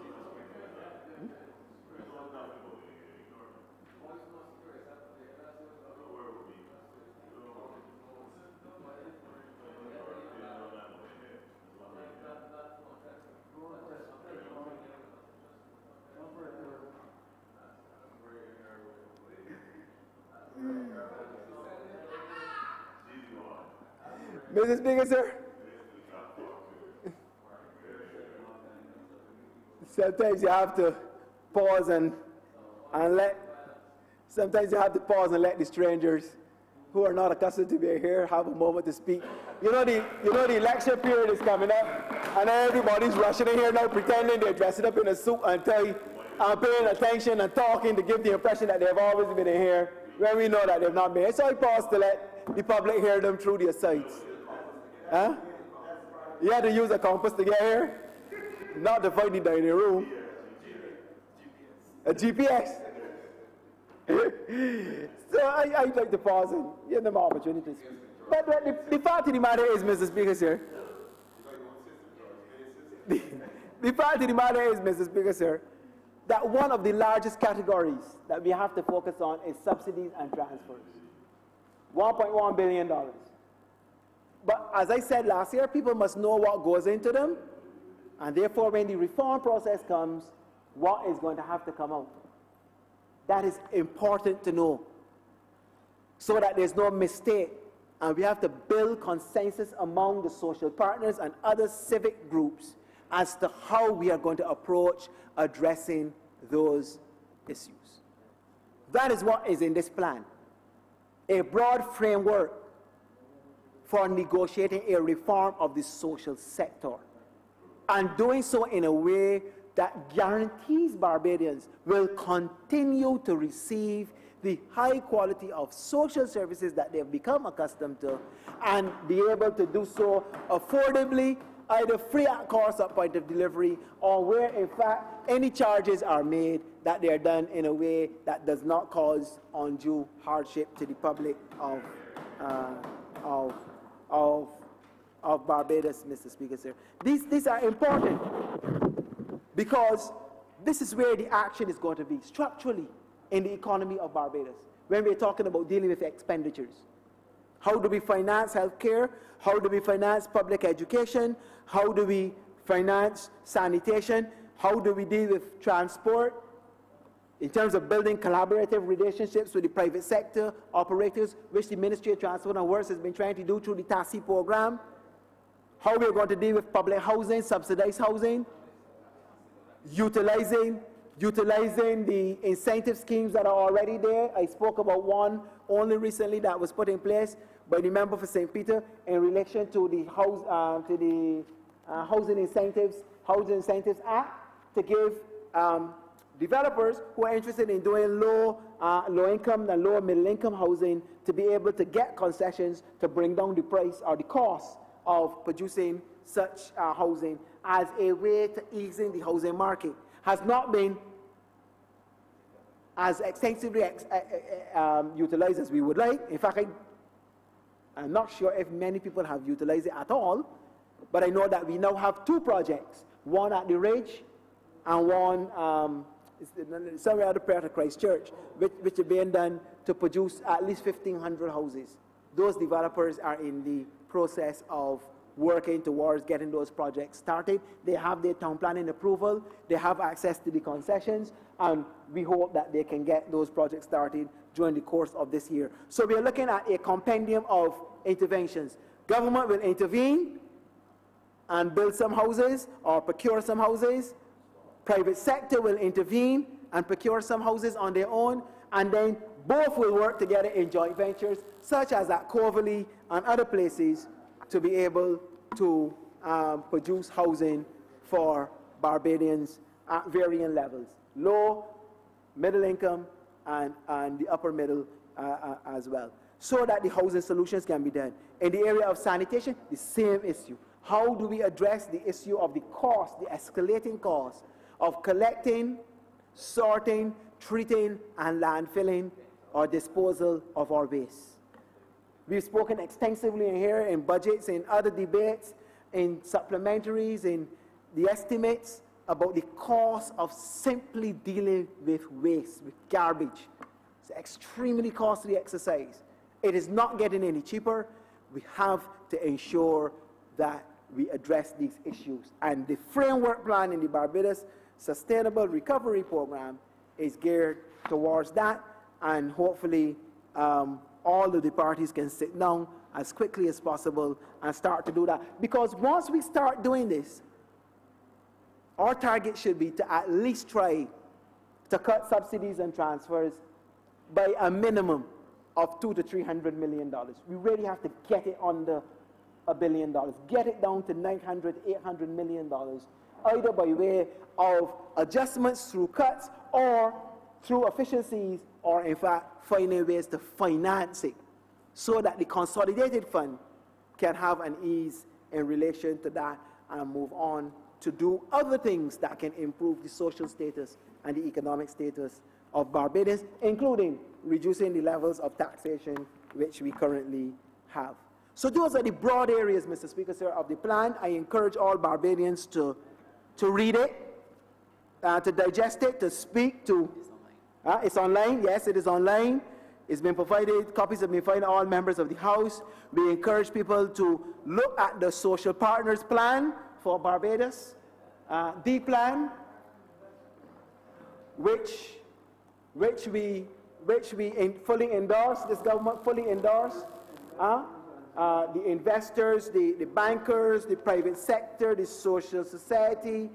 Mr. Speaker, sir. Sometimes you have to pause and let. Sometimes you have to pause and let the strangers who are not accustomed to being here have a moment to speak. You know the election period is coming up, and everybody's rushing in here now, pretending they're dressing up in a suit and tie, and paying attention and talking to give the impression that they've always been in here, when we know that they've not been. So I pause to let the public hear them through their sides. Huh? You had to use a compass to get here, not to find the dining room. A GPS. So I'd like to pause and give them opportunities. But the fact of the matter is, Mr. Speaker, sir, the fact of the matter is, Mr. Speaker, sir, that one of the largest categories that we have to focus on is subsidies and transfers. $1.1 billion. But as I said last year, people must know what goes into them, and therefore when the reform process comes, what is going to have to come out. That is important to know, so that there's no mistake, and we have to build consensus among the social partners and other civic groups as to how we are going to approach addressing those issues. That is what is in this plan, a broad framework for negotiating a reform of the social sector, and doing so in a way that guarantees Barbadians will continue to receive the high quality of social services that they've become accustomed to, and be able to do so affordably, either free at cost at point of delivery, or where in fact any charges are made, that they are done in a way that does not cause undue hardship to the public of Barbados, Mr. Speaker, sir. These are important, because this is where the action is going to be structurally in the economy of Barbados, when we're talking about dealing with expenditures. How do we finance healthcare? How do we finance public education? How do we finance sanitation? How do we deal with transport? In terms of building collaborative relationships with the private sector operators, which the Ministry of Transport and Works has been trying to do through the TASI program. How we're going to deal with public housing, subsidized housing, utilizing the incentive schemes that are already there. I spoke about one only recently that was put in place by the member for St. Peter in relation to the Housing Incentives Act, to give developers who are interested in doing low income and lower middle income housing to be able to get concessions to bring down the price or the cost of producing such housing, as a way to easing the housing market. Has not been as extensively utilized as we would like. In fact, I'm not sure if many people have utilized it at all, but I know that we now have two projects, one at the Ridge and one somewhere at the Prayer to Christ Church, which are being done to produce at least 1,500 houses. Those developers are in the process of working towards getting those projects started. They have their town planning approval, they have access to the concessions, and we hope that they can get those projects started during the course of this year. So we are looking at a compendium of interventions. Government will intervene and build some houses or procure some houses. Private sector will intervene and procure some houses on their own, and then both will work together in joint ventures, such as at Coverley and other places, to be able to produce housing for Barbadians at varying levels, low, middle income, and the upper middle as well, so that the housing solutions can be done. In the area of sanitation, the same issue. How do we address the issue of the cost, the escalating cost of collecting, sorting, treating, and landfilling or disposal of our waste? We've spoken extensively in here, in budgets, in other debates, in supplementaries, in the estimates about the cost of simply dealing with waste, with garbage. It's an extremely costly exercise. It is not getting any cheaper. We have to ensure that we address these issues. And the framework plan in the Barbados Sustainable Recovery Program is geared towards that, and hopefully all of the parties can sit down as quickly as possible and start to do that. Because once we start doing this, our target should be to at least try to cut subsidies and transfers by a minimum of $200 to $300 million. We really have to get it under $1 billion, get it down to $900, $800 million, either by way of adjustments through cuts or through efficiencies, or in fact finding ways to finance it so that the consolidated fund can have an ease in relation to that and move on to do other things that can improve the social status and the economic status of Barbadians, including reducing the levels of taxation which we currently have. So those are the broad areas, Mr. Speaker, sir, of the plan. I encourage all Barbadians to read it, to digest it, to speak to. It's online, yes, it is online. It's been provided, copies have been provided to all members of the House. We encourage people to look at the Social Partners Plan for Barbados, the plan, which we fully endorse, this government fully endorsed. The investors, the bankers, the private sector, the social society,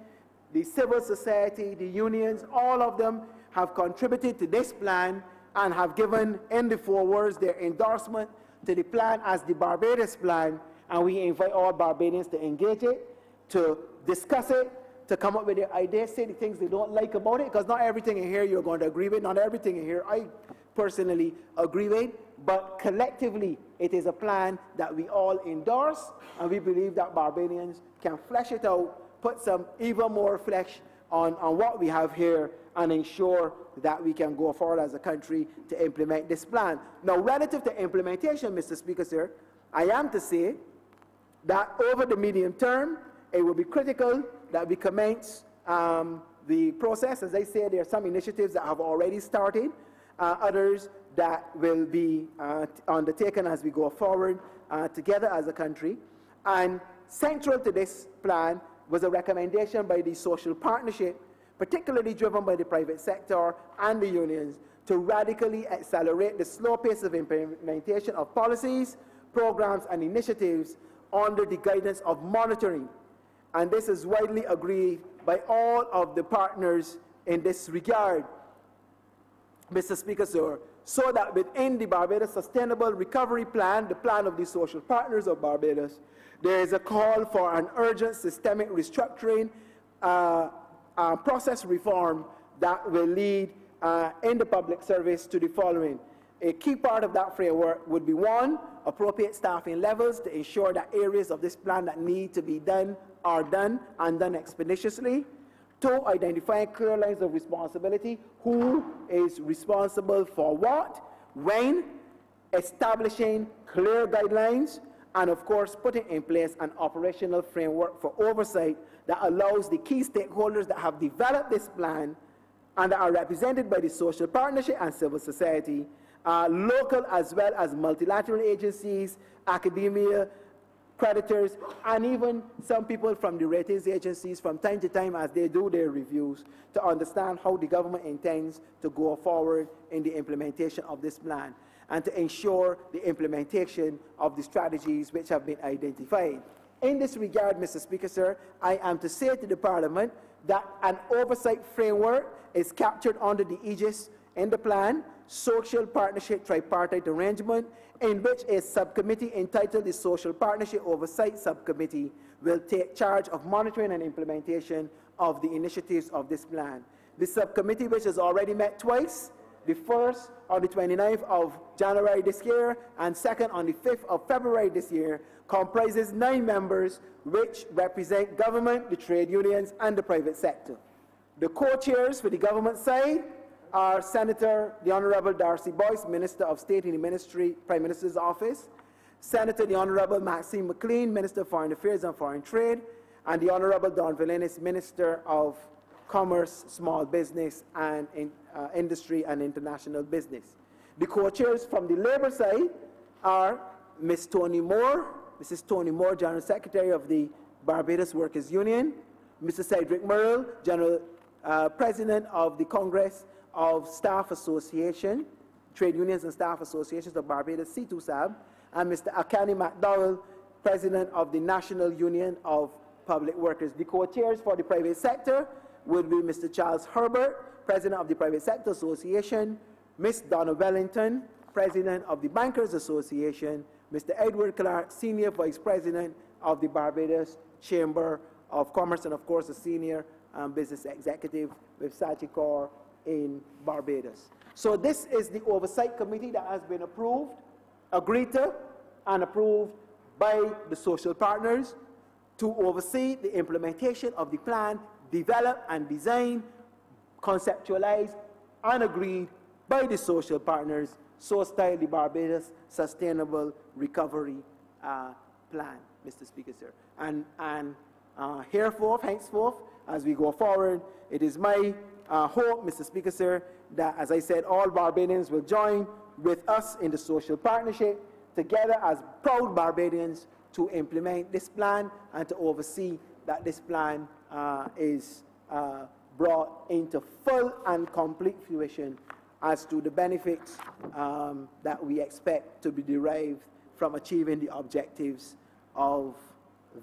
the civil society, the unions, all of them have contributed to this plan and have given in the forewords their endorsement to the plan as the Barbados plan, and we invite all Barbadians to engage it, to discuss it, to come up with their ideas, say the things they don't like about it, because not everything in here you're going to agree with, not everything in here I personally agree with, but collectively it is a plan that we all endorse, and we believe that Barbadians can flesh it out, put some even more flesh on what we have here, and ensure that we can go forward as a country to implement this plan. Now, relative to implementation, Mr. Speaker, sir, I am to say that over the medium term, it will be critical that we commence the process. As I say, there are some initiatives that have already started, others that will be undertaken as we go forward together as a country. And central to this plan was a recommendation by the social partnership, particularly driven by the private sector and the unions, to radically accelerate the slow pace of implementation of policies, programs, and initiatives under the guidance of monitoring. And this is widely agreed by all of the partners in this regard, Mr. Speaker, sir, so that within the Barbados Sustainable Recovery Plan, the plan of the social partners of Barbados, there is a call for an urgent systemic restructuring process reform that will lead in the public service to the following. A key part of that framework would be, one, appropriate staffing levels to ensure that areas of this plan that need to be done are done and done expeditiously. Two, identifying clear lines of responsibility, who is responsible for what, when, establishing clear guidelines, and of course putting in place an operational framework for oversight that allows the key stakeholders that have developed this plan and that are represented by the social partnership and civil society, local as well as multilateral agencies, academia, creditors, and even some people from the ratings agencies from time to time as they do their reviews to understand how the government intends to go forward in the implementation of this plan and to ensure the implementation of the strategies which have been identified. In this regard, Mr. Speaker, sir, I am to say to the Parliament that an oversight framework is captured under the aegis in the plan, social partnership tripartite arrangement, in which a subcommittee entitled the Social Partnership Oversight Subcommittee will take charge of monitoring and implementation of the initiatives of this plan. The subcommittee, which has already met twice, the first on the 29th of January this year, and second on the 5th of February this year, comprises 9 members which represent government, the trade unions, and the private sector. The co-chairs for the government side are Senator the Honorable Darcy Boyce, Minister of State in the Prime Minister's Office, Senator the Honorable Maxine McLean, Minister of Foreign Affairs and Foreign Trade, and the Honorable Don Villenis, Minister of Commerce, Small Business, and Industry and International Business. The co-chairs from the Labour side are Mrs. Tony Moore, General Secretary of the Barbados Workers' Union, Mr. Cedric Merrill, General President of the Congress of Staff Association, Trade Unions and Staff Associations of Barbados, C2SAB, and Mr. Akani McDowell, President of the National Union of Public Workers. The co-chairs for the private sector would be Mr. Charles Herbert, President of the Private Sector Association, Ms. Donna Wellington, President of the Bankers Association, Mr. Edward Clark, Senior Vice President of the Barbados Chamber of Commerce, and of course a Senior Business Executive with Sagicor in Barbados. So this is the Oversight Committee that has been approved, agreed to, and approved by the social partners to oversee the implementation of the plan, developed and designed, conceptualized, and agreed by the social partners, so styled the Barbados Sustainable Recovery Plan, Mr. Speaker, sir. And henceforth, as we go forward, it is my hope, Mr. Speaker, sir, that, as I said, all Barbadians will join with us in the social partnership, together as proud Barbadians, to implement this plan and to oversee that this plan is brought into full and complete fruition as to the benefits that we expect to be derived from achieving the objectives of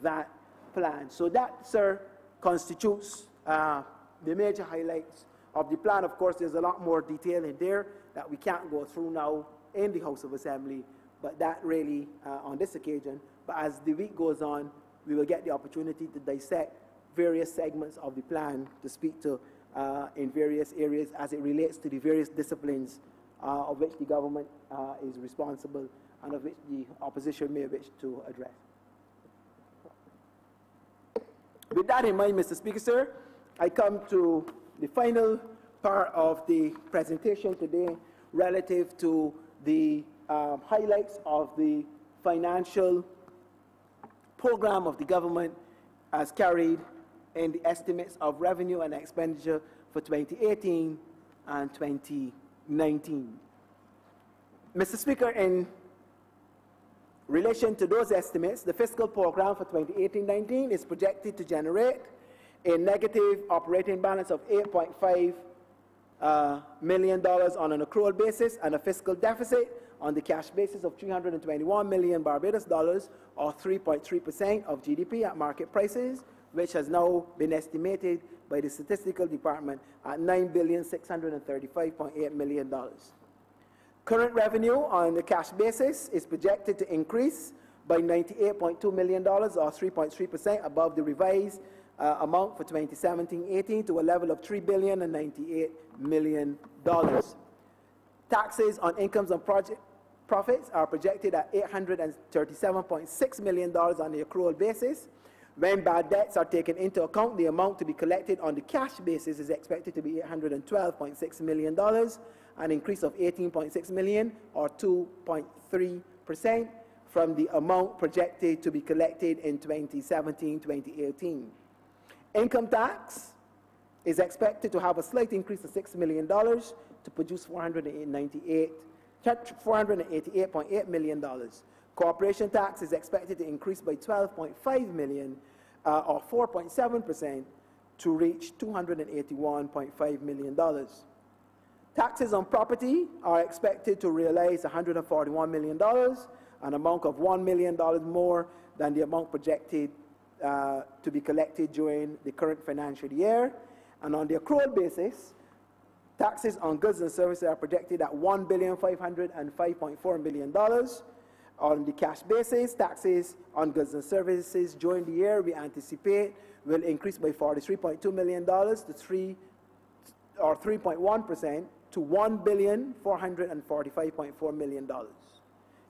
that plan. So that, sir, constitutes the major highlights of the plan. Of course, there's a lot more detail in there that we can't go through now in the House of Assembly, but that really, on this occasion, but as the week goes on, we will get the opportunity to dissect various segments of the plan to speak to in various areas as it relates to the various disciplines of which the government is responsible and of which the opposition may wish to address. With that in mind, Mr. Speaker, sir, I come to the final part of the presentation today relative to the highlights of the financial program of the government as carried in the estimates of revenue and expenditure for 2018 and 2019. Mr. Speaker, in relation to those estimates, the fiscal program for 2018-19 is projected to generate a negative operating balance of $8.5 million on an accrual basis and a fiscal deficit on the cash basis of 321 million Barbados dollars, or 3.3% of GDP at market prices, which has now been estimated by the Statistical Department at $9,635.8 million. Current revenue on the cash basis is projected to increase by $98.2 million, or 3.3% above the revised amount for 2017-18 to a level of $3,098 million. Taxes on incomes and profits are projected at $837.6 million on the accrual basis. When bad debts are taken into account, the amount to be collected on the cash basis is expected to be $812.6 million, an increase of $18.6 million, or 2.3%, from the amount projected to be collected in 2017-2018. Income tax is expected to have a slight increase of $6 million to produce $488.8 million. Corporation tax is expected to increase by $12.5 million, or 4.7%, to reach $281.5 million. Taxes on property are expected to realize $141 million, an amount of $1 million more than the amount projected to be collected during the current financial year. And on the accrual basis, taxes on goods and services are projected at $1,505.4 million. On the cash basis, taxes on goods and services during the year we anticipate will increase by $43.2 million to 3.1% to $1,445.4 million.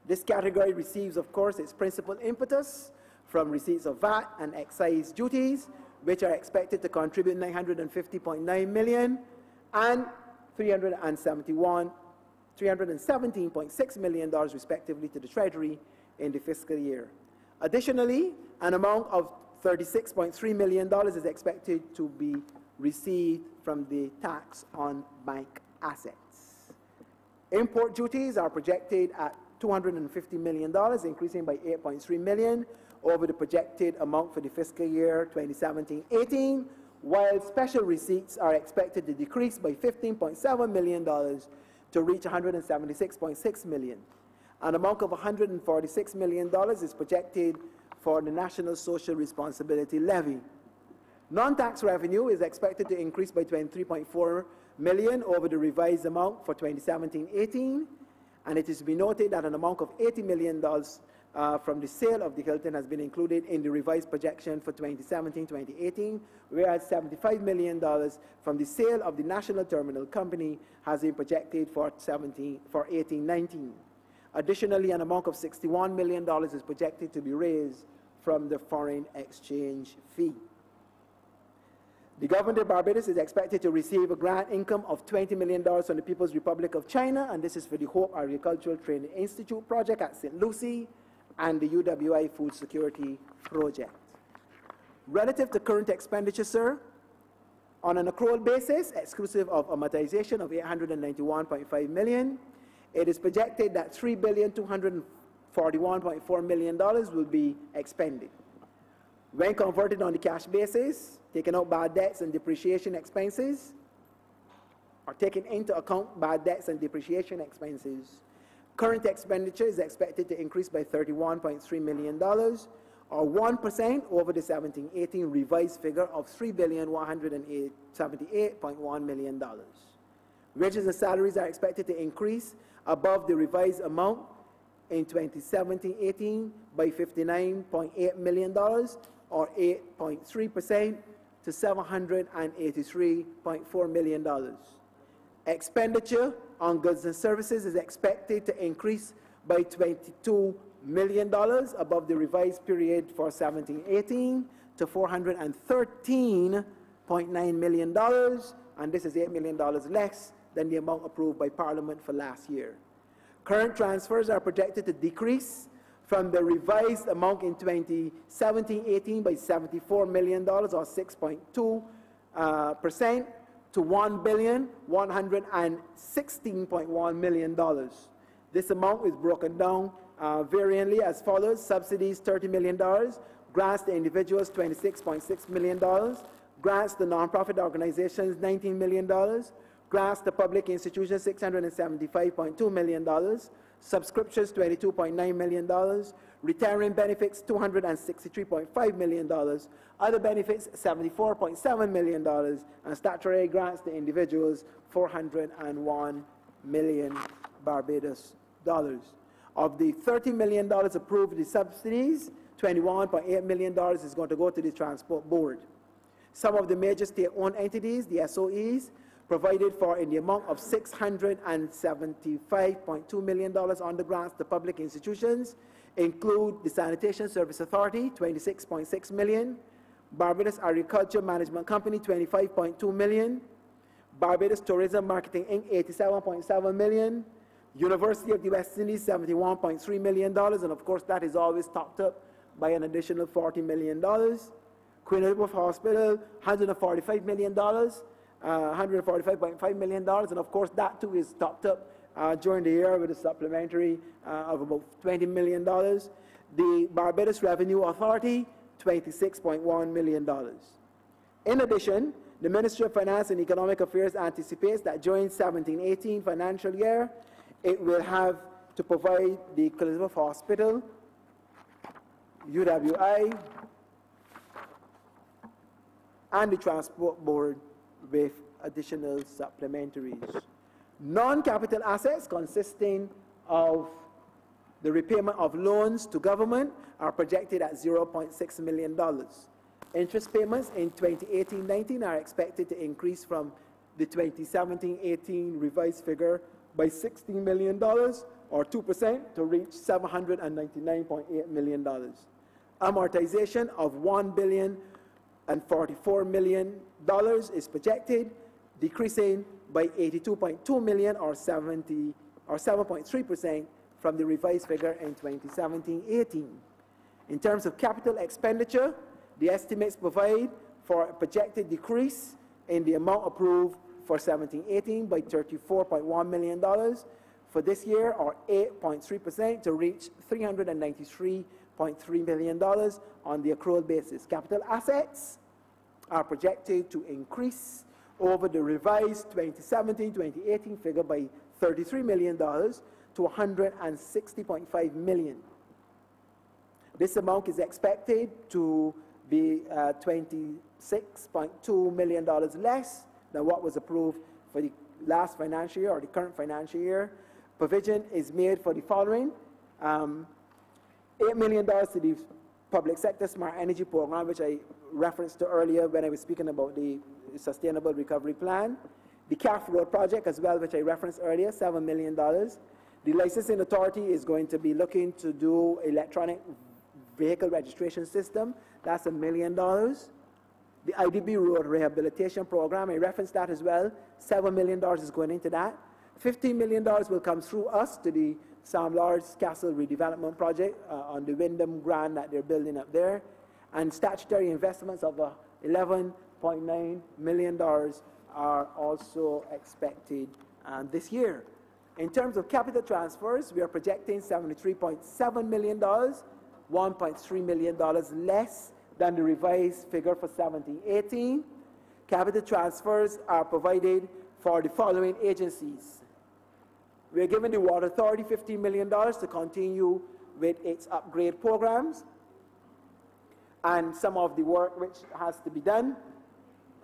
This category receives, of course, its principal impetus from receipts of VAT and excise duties, which are expected to contribute $950.9 million and $317.6 million, respectively, to the Treasury in the fiscal year. Additionally, an amount of $36.3 million is expected to be received from the tax on bank assets. Import duties are projected at $250 million, increasing by $8.3 million over the projected amount for the fiscal year 2017-18, while special receipts are expected to decrease by $15.7 million to reach $176.6 million. An amount of $146 million is projected for the National Social Responsibility Levy. Non-tax revenue is expected to increase by $23.4 million over the revised amount for 2017-18, and it is to be noted that an amount of $80 million from the sale of the Hilton has been included in the revised projection for 2017-2018, whereas $75 million from the sale of the National Terminal Company has been projected for 18-19. Additionally, an amount of $61 million is projected to be raised from the foreign exchange fee. The government of Barbados is expected to receive a grant income of $20 million from the People's Republic of China, and this is for the Hope Agricultural Training Institute project at St. Lucie and the UWI Food Security Project. Relative to current expenditure, sir, on an accrual basis, exclusive of amortization of $891.5 million, it is projected that $3,241.4 million will be expended. When converted on the cash basis, taking out bad debts and depreciation expenses, or taking into account bad debts and depreciation expenses, current expenditure is expected to increase by $31.3 million, or 1% over the 17-18 revised figure of $3,178.1 million. Wages and salaries are expected to increase above the revised amount in 2017-18 by $59.8 million, or 8.3% to $783.4 million. Expenditure on goods and services is expected to increase by $22 million above the revised period for 17-18 to $413.9 million, and this is $8 million less than the amount approved by Parliament for last year. Current transfers are projected to decrease from the revised amount in 2017-18 by $74 million, or 6.2%, to $1,116.1 million. This amount is broken down variantly as follows: subsidies $30 million, grants to individuals $26.6 million, grants to nonprofit organizations $19 million, grants to public institutions $675.2 million, subscriptions $22.9 million, retiring benefits $263.5 million, other benefits $74.7 million, and statutory grants to individuals $401 million Barbados dollars. Of the $30 million approved in subsidies, $21.8 million is going to go to the Transport Board. Some of the major state-owned entities, the SOEs, provided for in the amount of $675.2 million on the grants to public institutions include the Sanitation Service Authority, $26.6 million, Barbados Agriculture Management Company, $25.2 million, Barbados Tourism Marketing Inc., $87.7 million, University of the West Indies, $71.3 million, and of course that is always topped up by an additional $40 million. Queen Elizabeth Hospital, $145 million, $145.5 million, and of course that too is topped up during the year with a supplementary of about $20 million. The Barbados Revenue Authority, $26.1 million. In addition, the Ministry of Finance and Economic Affairs anticipates that during 17-18 financial year, it will have to provide the Queen Elizabeth Hospital, UWI, and the Transport Board with additional supplementaries. Non-capital assets consisting of the repayment of loans to government are projected at $0.6 million. Interest payments in 2018-19 are expected to increase from the 2017-18 revised figure by $16 million, or 2%, to reach $799.8 million. Amortization of $1,044 million is projected, decreasing by $82.2 million, or 7.3%, from the revised figure in 2017-18. In terms of capital expenditure, the estimates provide for a projected decrease in the amount approved for 17-18 by $34.1 million for this year, or 8.3%, to reach $393.3 million on the accrual basis. Capital assets are projected to increase over the revised 2017-2018 figure by $33 million to $160.5 million. This amount is expected to be $26.2 million less than what was approved for the last financial year or the current financial year. Provision is made for the following: $8 million to the public sector smart energy program, which I referenced to earlier when I was speaking about the Sustainable Recovery Plan. The CAF Road project as well, which I referenced earlier, $7 million. The licensing authority is going to be looking to do electronic vehicle registration system. That's $1 million. The IDB Road Rehabilitation Program, I referenced that as well. $7 million is going into that. $15 million will come through us to the Sam Lord's Castle redevelopment project on the Wyndham Grand that they're building up there. And statutory investments of $11.9 million are also expected this year. In terms of capital transfers, we are projecting $73.7 million, $1.3 million less than the revised figure for 17-18. Capital transfers are provided for the following agencies. We are giving the Water Authority $15 million to continue with its upgrade programs and some of the work which has to be done,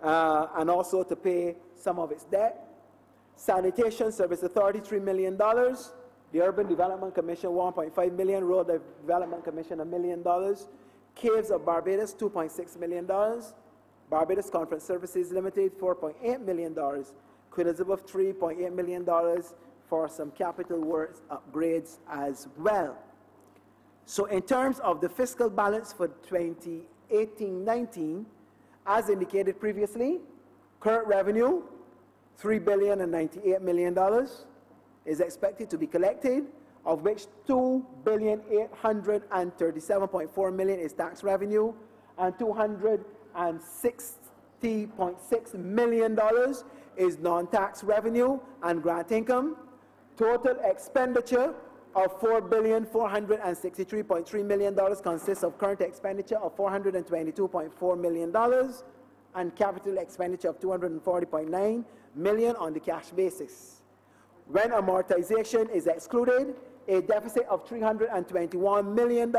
and also to pay some of its debt. Sanitation Service Authority, $3 million. The Urban Development Commission, $1.5 million. Road Development Commission, $1 million. Caves of Barbados, $2.6 million. Barbados Conference Services Limited, $4.8 million. Queen Elizabeth, $3.8 million for some capital works upgrades as well. So in terms of the fiscal balance for 2018-19, as indicated previously, current revenue, $3,098 million is expected to be collected, of which $2,837.4 million is tax revenue and $260.6 million is non-tax revenue and grant income. Total expenditure of $4,463.3 million consists of current expenditure of $422.4 million and capital expenditure of $240.9 million on the cash basis. When amortization is excluded, a deficit of $321 million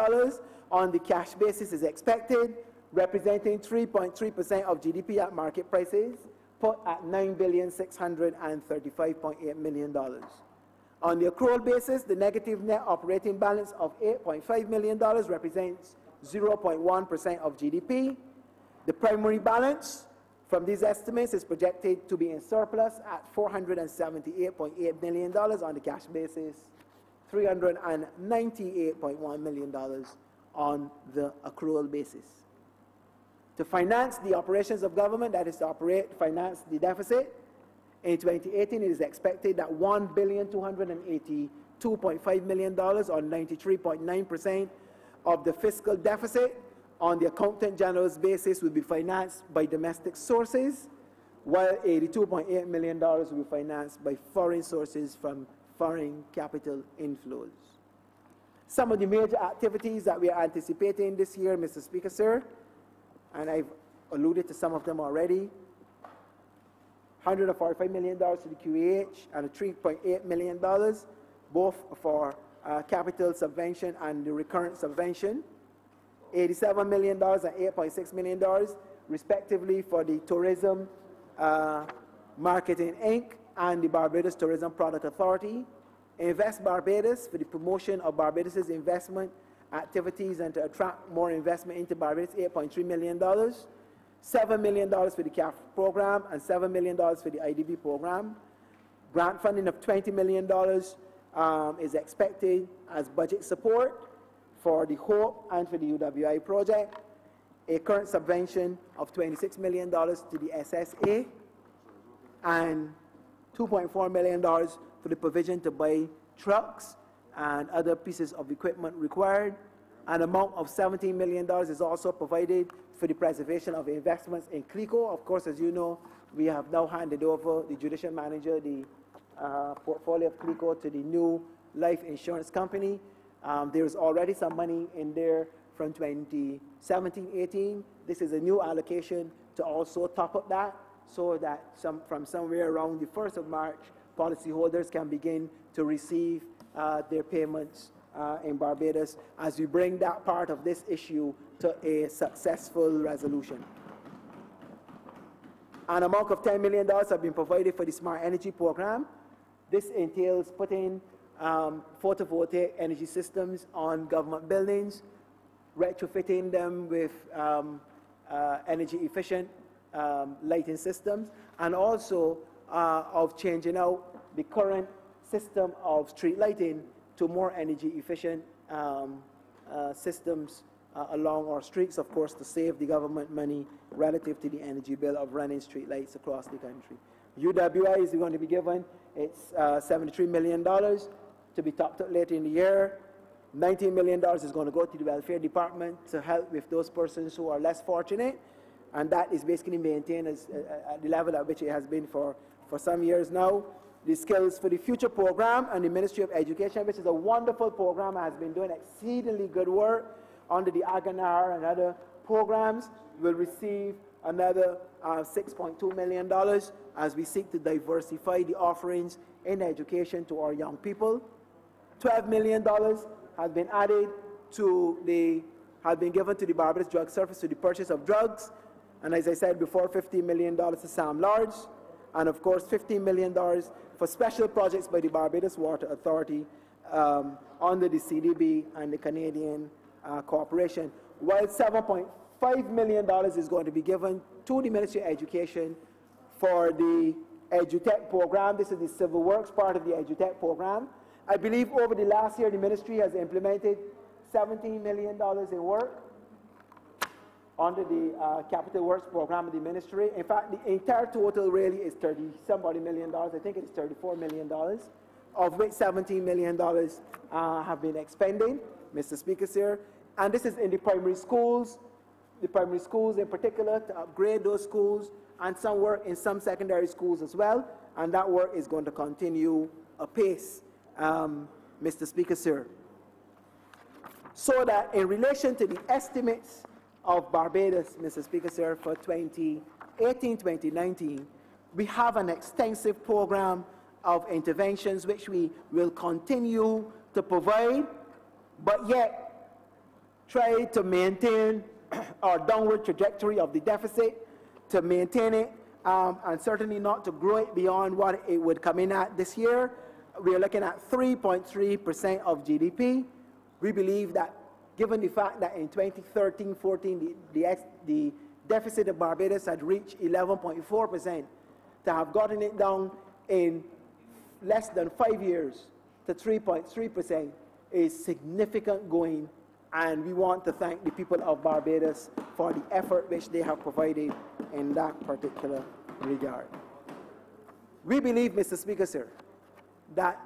on the cash basis is expected, representing 3.3% of GDP at market prices, put at $9,635.8 million. On the accrual basis, the negative net operating balance of $8.5 million represents 0.1% of GDP. The primary balance from these estimates is projected to be in surplus at $478.8 million on the cash basis, $398.1 million on the accrual basis. To finance the operations of government, that is to finance the deficit, in 2018 it is expected that $1,282.5 million or 93.9% of the fiscal deficit on the Accountant General's basis will be financed by domestic sources, while $82.8 million will be financed by foreign sources from foreign capital inflows. Some of the major activities that we are anticipating this year, Mr. Speaker, sir, and I've alluded to some of them already, $145 million to the QEH and $3.8 million, both for capital subvention and the recurrent subvention. $87 million and $8.6 million, respectively, for the Tourism Marketing Inc. and the Barbados Tourism Product Authority. Invest Barbados for the promotion of Barbados' investment activities and to attract more investment into Barbados, $8.3 million. $7 million for the CAF program and $7 million for the IDB program. Grant funding of $20 million is expected as budget support for the HOPE and for the UWI project. A current subvention of $26 million to the SSA and $2.4 million for the provision to buy trucks and other pieces of equipment required. An amount of $17 million is also provided for the preservation of investments in CLICO. Of course, as you know, we have now handed over the judicial manager, the portfolio of CLICO, to the new life insurance company. There's already some money in there from 2017-18. This is a new allocation to also top up that, so that from somewhere around the 1st of March, policyholders can begin to receive their payments in Barbados as we bring that part of this issue to a successful resolution. An amount of $10 million have been provided for the Smart Energy Program. This entails putting photovoltaic energy systems on government buildings, retrofitting them with energy efficient lighting systems, and also of changing out the current system of street lighting to more energy efficient systems along our streets, of course, to save the government money relative to the energy bill of running street lights across the country. UWI is going to be given its $73 million to be topped up later in the year. $19 million is going to go to the welfare department to help with those persons who are less fortunate, and that is basically maintained at the level at which it has been for some years now. The Skills for the Future program and the Ministry of Education, which is a wonderful program, has been doing exceedingly good work under the Aganar and other programs, will receive another $6.2 million as we seek to diversify the offerings in education to our young people. $12 million has been added has been given to the Barbados Drug Service to the purchase of drugs. And as I said before, $15 million to Sam Lodge. And of course, $15 million for special projects by the Barbados Water Authority under the CDB and the Canadian Corporation. While $7.5 million is going to be given to the Ministry of Education for the EduTech program. This is the civil works part of the EduTech program. I believe over the last year, the ministry has implemented $17 million in work under the Capital Works program of the ministry. In fact, the entire total really is $30-somebody million. I think it's $34 million, of which $17 million have been expended, Mr. Speaker, sir. And this is in the primary schools in particular, to upgrade those schools, and some work in some secondary schools as well. And that work is going to continue apace, Mr. Speaker, sir. So that in relation to the estimates of Barbados, Mr. Speaker, sir, for 2018-2019, we have an extensive program of interventions which we will continue to provide, but yet try to maintain our downward trajectory of the deficit, to maintain it, and certainly not to grow it beyond what it would come in at this year. We are looking at 3.3% of GDP. We believe that given the fact that in 2013-14, the deficit of Barbados had reached 11.4%, to have gotten it down in less than 5 years to 3.3% is significant going, and we want to thank the people of Barbados for the effort which they have provided in that particular regard. We believe, Mr. Speaker, sir, that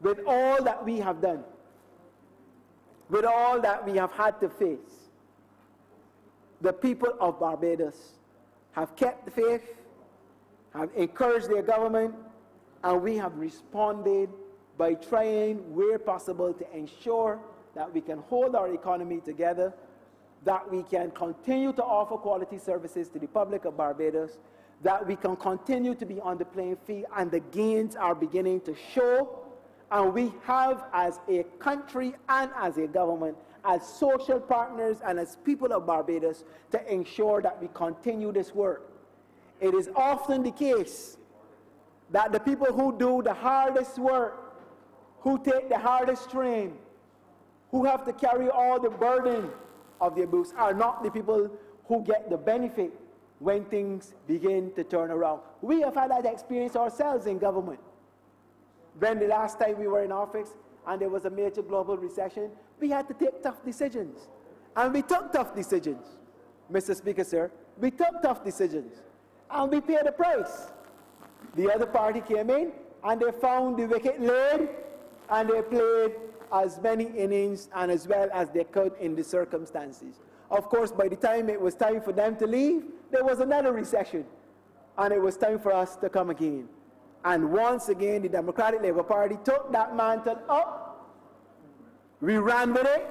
with all that we have done, with all that we have had to face, the people of Barbados have kept the faith, have encouraged their government, and we have responded by trying where possible to ensure that we can hold our economy together, that we can continue to offer quality services to the public of Barbados, that we can continue to be on the playing field, and the gains are beginning to show. And we have, as a country and as a government, as social partners and as people of Barbados, to ensure that we continue this work. It is often the case that the people who do the hardest work, who take the hardest strain, who have to carry all the burden of the abuse, are not the people who get the benefit when things begin to turn around. We have had that experience ourselves in government. When the last time we were in office and there was a major global recession, we had to take tough decisions. And we took tough decisions, Mr. Speaker, sir. We took tough decisions. And we paid the price. The other party came in and they found the wicket laid, and they played as many innings and as well as they could in the circumstances. Of course, by the time it was time for them to leave, there was another recession. And it was time for us to come again. And once again, the Democratic Labour Party took that mantle up. We ran with it.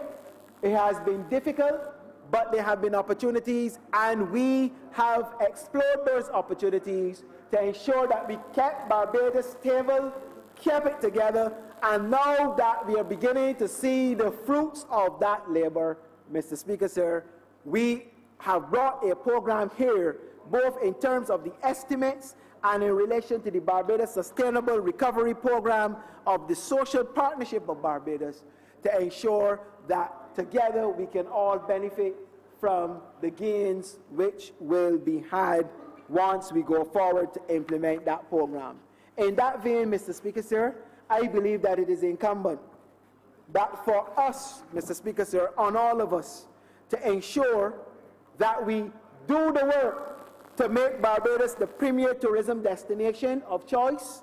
It has been difficult, but there have been opportunities, and we have explored those opportunities to ensure that we kept Barbados stable, kept it together, And now that we are beginning to see the fruits of that labor, Mr. Speaker, sir, we have brought a program here, both in terms of the estimates and in relation to the Barbados Sustainable Recovery Program of the Social Partnership of Barbados, to ensure that together we can all benefit from the gains which will be had once we go forward to implement that program. In that vein, Mr. Speaker, sir, I believe that it is incumbent that for us, Mr. Speaker, sir, on all of us, to ensure that we do the work to make Barbados the premier tourism destination of choice,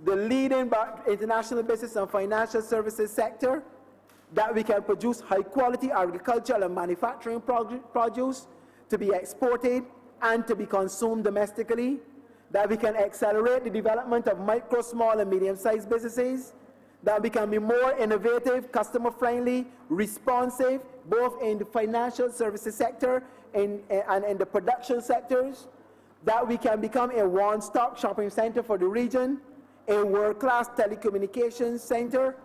the leading international business and financial services sector, that we can produce high-quality agricultural and manufacturing produce to be exported and to be consumed domestically, that we can accelerate the development of micro, small, and medium-sized businesses, that we can be more innovative, customer-friendly, responsive, both in the financial services sector and in the production sectors, that we can become a one-stop shopping center for the region, a world-class telecommunications center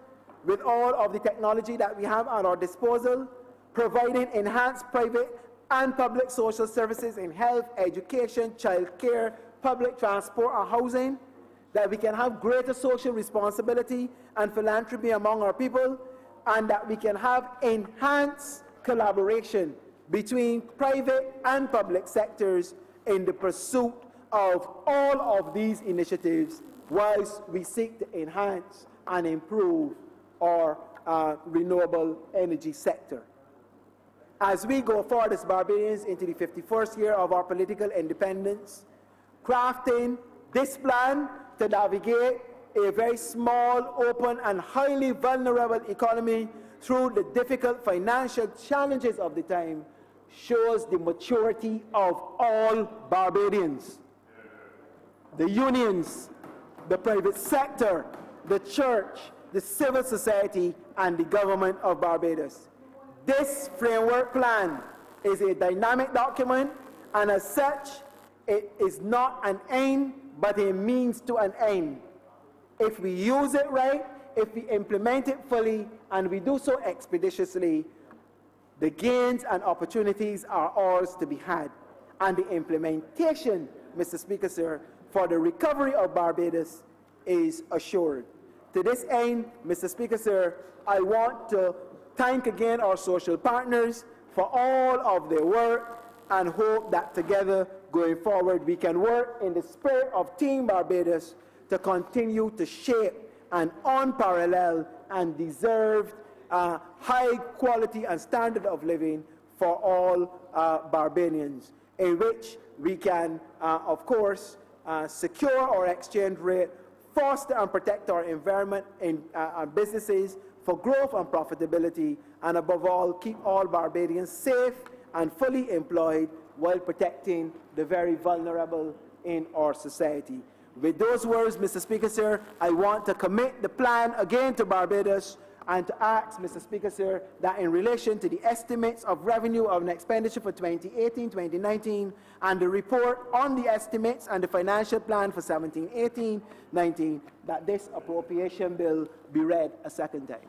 with all of the technology that we have at our disposal, providing enhanced private and public social services in health, education, child care, public transport and housing, that we can have greater social responsibility and philanthropy among our people, and that we can have enhanced collaboration between private and public sectors in the pursuit of all of these initiatives, whilst we seek to enhance and improve our renewable energy sector. As we go forward as Barbadians into the 51st year of our political independence, crafting this plan to navigate a very small, open, and highly vulnerable economy through the difficult financial challenges of the time shows the maturity of all Barbadians. The unions, the private sector, the church, the civil society, and the government of Barbados. This framework plan is a dynamic document, and as such, it is not an end, but a means to an end. If we use it right, if we implement it fully, and we do so expeditiously, the gains and opportunities are ours to be had. And the implementation, Mr. Speaker, sir, for the recovery of Barbados is assured. To this end, Mr. Speaker, sir, I want to thank again our social partners for all of their work, and hope that together, going forward, we can work in the spirit of Team Barbados to continue to shape an unparalleled and deserved high quality and standard of living for all Barbadians, in which we can, of course, secure our exchange rate, foster and protect our environment and businesses for growth and profitability, and above all, keep all Barbadians safe and fully employed while protecting the very vulnerable in our society. With those words, Mr. Speaker, sir, I want to commit the plan again to Barbados, and to ask, Mr. Speaker, sir, that in relation to the estimates of revenue and expenditure for 2018-2019 and the report on the estimates and the financial plan for 17-18-19, that this appropriation bill be read a second time.